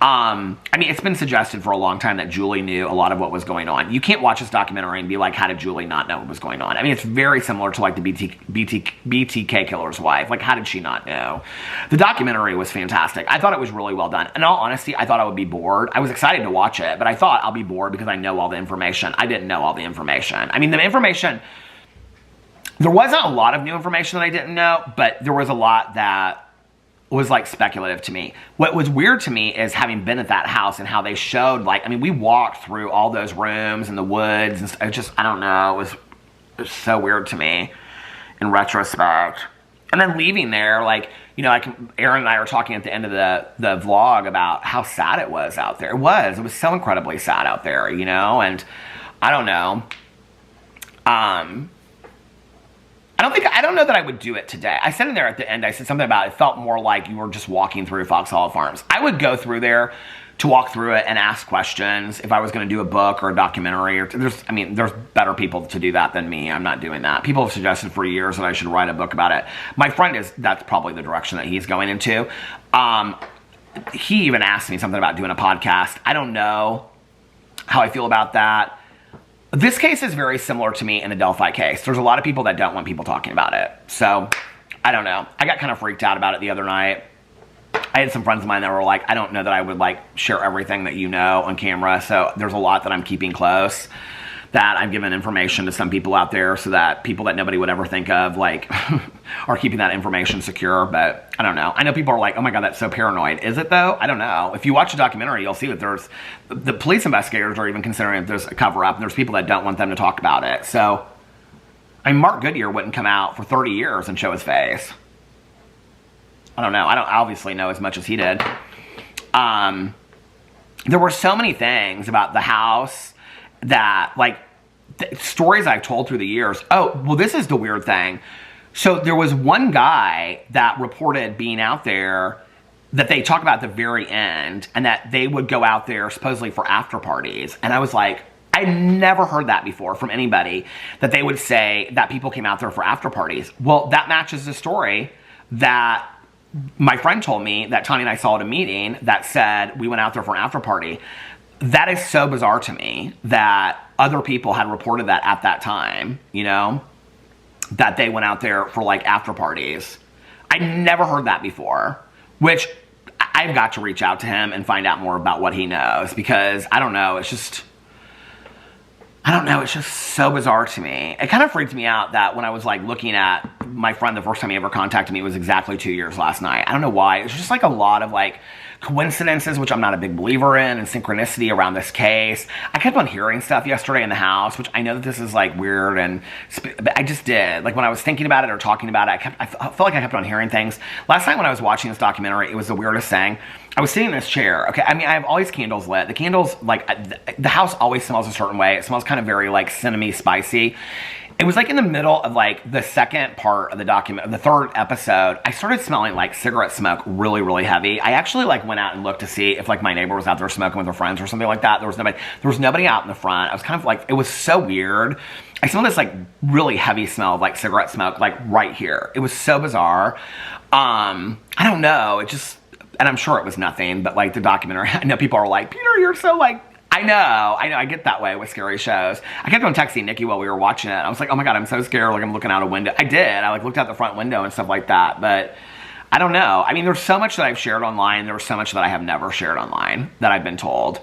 I mean, it's been suggested for a long time that Julie knew a lot of what was going on. You can't watch this documentary and be like, how did Julie not know what was going on? I mean, it's very similar to like the BTK killer's wife. Like, how did she not know? The documentary was fantastic. I thought it was really well done. In all honesty, I thought I would be bored. I was excited to watch it, but I thought I'll be bored because I know all the information. I didn't know all the information. I mean, the information, there wasn't a lot of new information that I didn't know, but there was a lot that was like speculative to me. What was weird to me is having been at that house and how they showed, like, I mean, we walked through all those rooms and the woods, and it just, I don't know, it was so weird to me in retrospect. And then leaving there, like, you know, Aaron and I were talking at the end of the vlog about how sad it was out there. It was so incredibly sad out there, you know, and I don't know. I don't know that I would do it today. I said in there at the end, I said something about it felt more like you were just walking through Fox Hollow Farms. I would go through there to walk through it and ask questions if I was going to do a book or a documentary. Or there's better people to do that than me. I'm not doing that. People have suggested for years that I should write a book about it. My friend that's probably the direction that he's going into. He even asked me something about doing a podcast. I don't know how I feel about that. This case is very similar to me in the Delphi case. There's a lot of people that don't want people talking about it. So, I don't know. I got kind of freaked out about it the other night. I had some friends of mine that were like, I don't know that I would like share everything that you know on camera. So there's a lot that I'm keeping close, that I've given information to some people out there so that people that nobody would ever think of, like, are keeping that information secure. But I don't know. I know people are like, oh my God, that's so paranoid. Is it though? I don't know. If you watch a documentary, you'll see that there's, the police investigators are even considering if there's a cover up, and there's people that don't want them to talk about it. So, I mean, Mark Goodyear wouldn't come out for 30 years and show his face. I don't know. I don't obviously know as much as he did. There were so many things about the house that, like, stories I've told through the years. Oh, well, this is the weird thing. So there was one guy that reported being out there that they talk about at the very end, and that they would go out there supposedly for after parties. And I was like, I never heard that before from anybody, that they would say that people came out there for after parties. Well, that matches the story that my friend told me that Tanya and I saw at a meeting that said we went out there for an after party. That is so bizarre to me that other people had reported that at that time, you know, that they went out there for like after parties. I never heard that before, which I've got to reach out to him and find out more about what he knows, because I don't know, it's just so bizarre to me. It kind of freaked me out that when I was like looking at my friend, the first time he ever contacted me was exactly 2 years last night. I don't know why. It was just like a lot of like coincidences, which I'm not a big believer in, and synchronicity around this case. I kept on hearing stuff yesterday in the house, which I know that this is like weird, but I just did. Like when I was thinking about it or talking about it, I felt like I kept on hearing things. Last night when I was watching this documentary, it was the weirdest thing. I was sitting in this chair. Okay, I mean, I have all these candles lit. The candles, like, the house always smells a certain way. It smells kind of very, like, cinnamony, spicy. It was, like, in the middle of, like, the second part of the document, the third episode, I started smelling, like, cigarette smoke really, really heavy. I actually, like, went out and looked to see if, like, my neighbor was out there smoking with her friends or something like that. There was nobody out in the front. I was kind of, like, it was so weird. I smelled this, like, really heavy smell of, like, cigarette smoke, like, right here. It was so bizarre. I don't know. It just... And I'm sure it was nothing, but like the documentary, I know people are like, Peter, you're so like, I know, I get that way with scary shows. I kept on texting Nikki while we were watching it. I was like, oh my God, I'm so scared, like I'm looking out a window. I did, I like looked out the front window and stuff like that, but I don't know. I mean, there's so much that I've shared online, there's so much that I have never shared online that I've been told.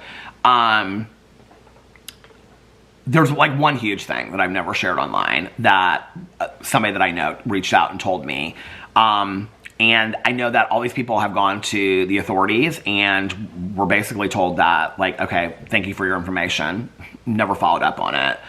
There's like one huge thing that I've never shared online that somebody that I know reached out and told me. And I know that all these people have gone to the authorities and were basically told that, like, okay, thank you for your information. Never followed up on it.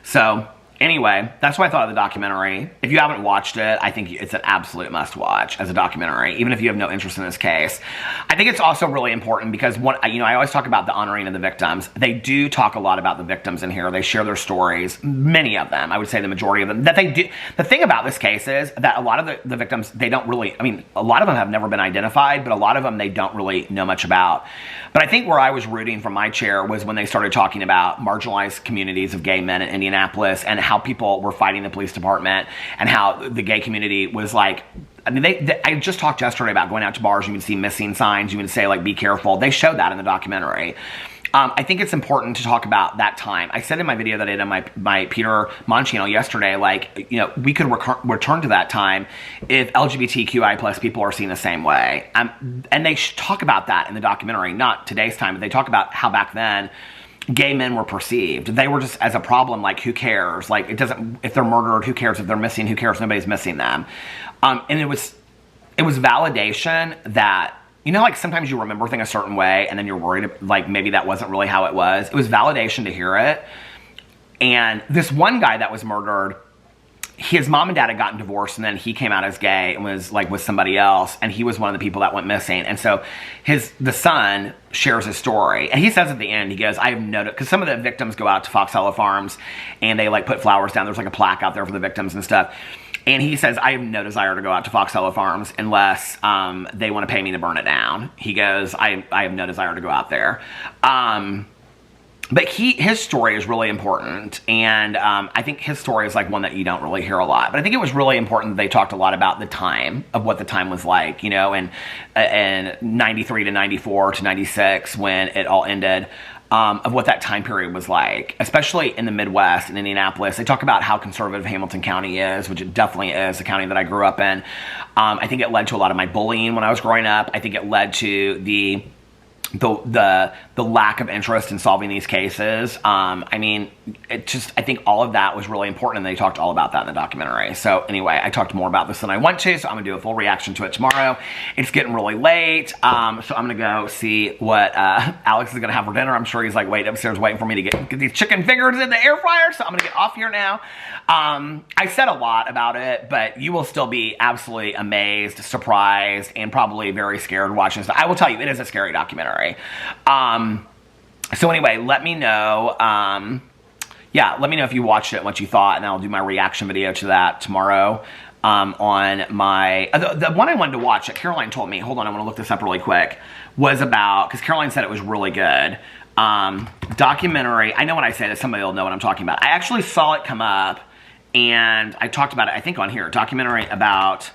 So anyway, that's what I thought of the documentary. If you haven't watched it, I think it's an absolute must watch as a documentary, even if you have no interest in this case. I think it's also really important because, I always talk about the honoring of the victims. They do talk a lot about the victims in here. They share their stories, many of them, I would say the majority of them, that they do. The thing about this case is that a lot of the victims, they don't really, a lot of them have never been identified, but a lot of them they don't really know much about. But I think where I was rooting from my chair was when they started talking about marginalized communities of gay men in Indianapolis and how people were fighting the police department and how the gay community was like, I mean, I just talked yesterday about going out to bars, you would see missing signs, you would say like, be careful. They showed that in the documentary. I think it's important to talk about that time. I said in my video that I did on my Peter Monn channel yesterday, like, we could return to that time if LGBTQI plus people are seen the same way. And they talk about that in the documentary, not today's time, but they talk about how back then gay men were perceived. They were just as a problem, like, who cares? Like, it doesn't, if they're murdered, who cares? If they're missing, who cares? Nobody's missing them. And it was validation that, like sometimes you remember things a certain way and then you're worried, like maybe that wasn't really how it was. It was validation to hear it. And this one guy that was murdered, his mom and dad had gotten divorced and then he came out as gay and was like with somebody else, and he was one of the people that went missing. And so the son shares his story, and he says at the end, he goes, I have noticed, because some of the victims go out to Fox Hollow Farms and they like put flowers down. There's like a plaque out there for the victims and stuff. And he says, I have no desire to go out to Fox Hollow Farms unless they want to pay me to burn it down. He goes, I have no desire to go out there. But his story is really important, and I think his story is like one that you don't really hear a lot. But I think it was really important that they talked a lot about the time, of what the time was like, you know, and 93 to 94 to 96 when it all ended, of what that time period was like, especially in the Midwest, in Indianapolis. They talk about how conservative Hamilton County is, which it definitely is, the county that I grew up in. I think it led to a lot of my bullying when I was growing up. I think it led to the lack of interest in solving these cases. I mean, I think all of that was really important, and they talked all about that in the documentary. So anyway, I talked more about this than I want to, so I'm gonna do a full reaction to it tomorrow. It's getting really late, so I'm gonna go see what Alex is gonna have for dinner. I'm sure he's like waiting upstairs waiting for me to get these chicken fingers in the air fryer, so I'm gonna get off here now. I said a lot about it, but you will still be absolutely amazed, surprised, and probably very scared watching this. I will tell you, it is a scary documentary. So anyway, let me know, yeah, let me know if you watched it and what you thought, and I'll do my reaction video to that tomorrow, on my, the one I wanted to watch that Caroline told me, hold on, I want to look this up really quick, was about, because Caroline said it was really good, documentary. I know when I say this, somebody will know what I'm talking about. I actually saw it come up, and I talked about it, I think, on here, documentary about,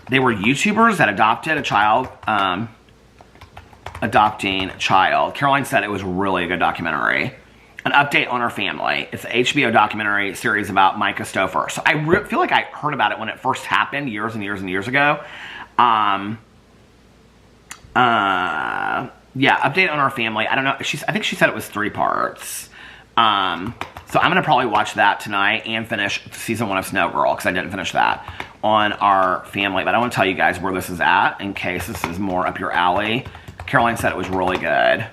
they were YouTubers that adopted a child, adopting a child. Caroline said it was really a good documentary. An Update on Our Family. It's an HBO documentary series about Micah Stouffer. So I feel like I heard about it when it first happened years and years and years ago. Yeah, Update on Our Family. I don't know. I think she said it was 3 parts. So I'm going to probably watch that tonight and finish season 1 of Snow Girl, because I didn't finish that, on Our Family. But I want to tell you guys where this is at in case this is more up your alley. Caroline said it was really good.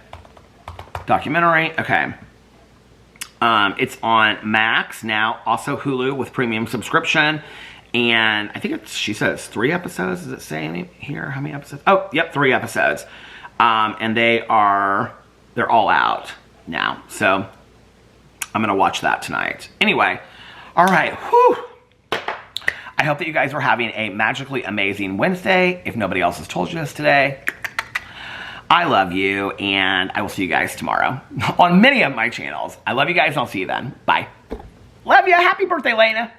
Documentary, okay. It's on Max now, also Hulu with premium subscription. And I think she says 3 episodes. Does it say here how many episodes? Oh, yep, 3 episodes. And they're all out now. So I'm gonna watch that tonight. Anyway, all right, whew. I hope that you guys are having a magically amazing Wednesday. If nobody else has told you this today, I love you, and I will see you guys tomorrow on many of my channels. I love you guys, and I'll see you then. Bye. Love you. Happy birthday, Lena.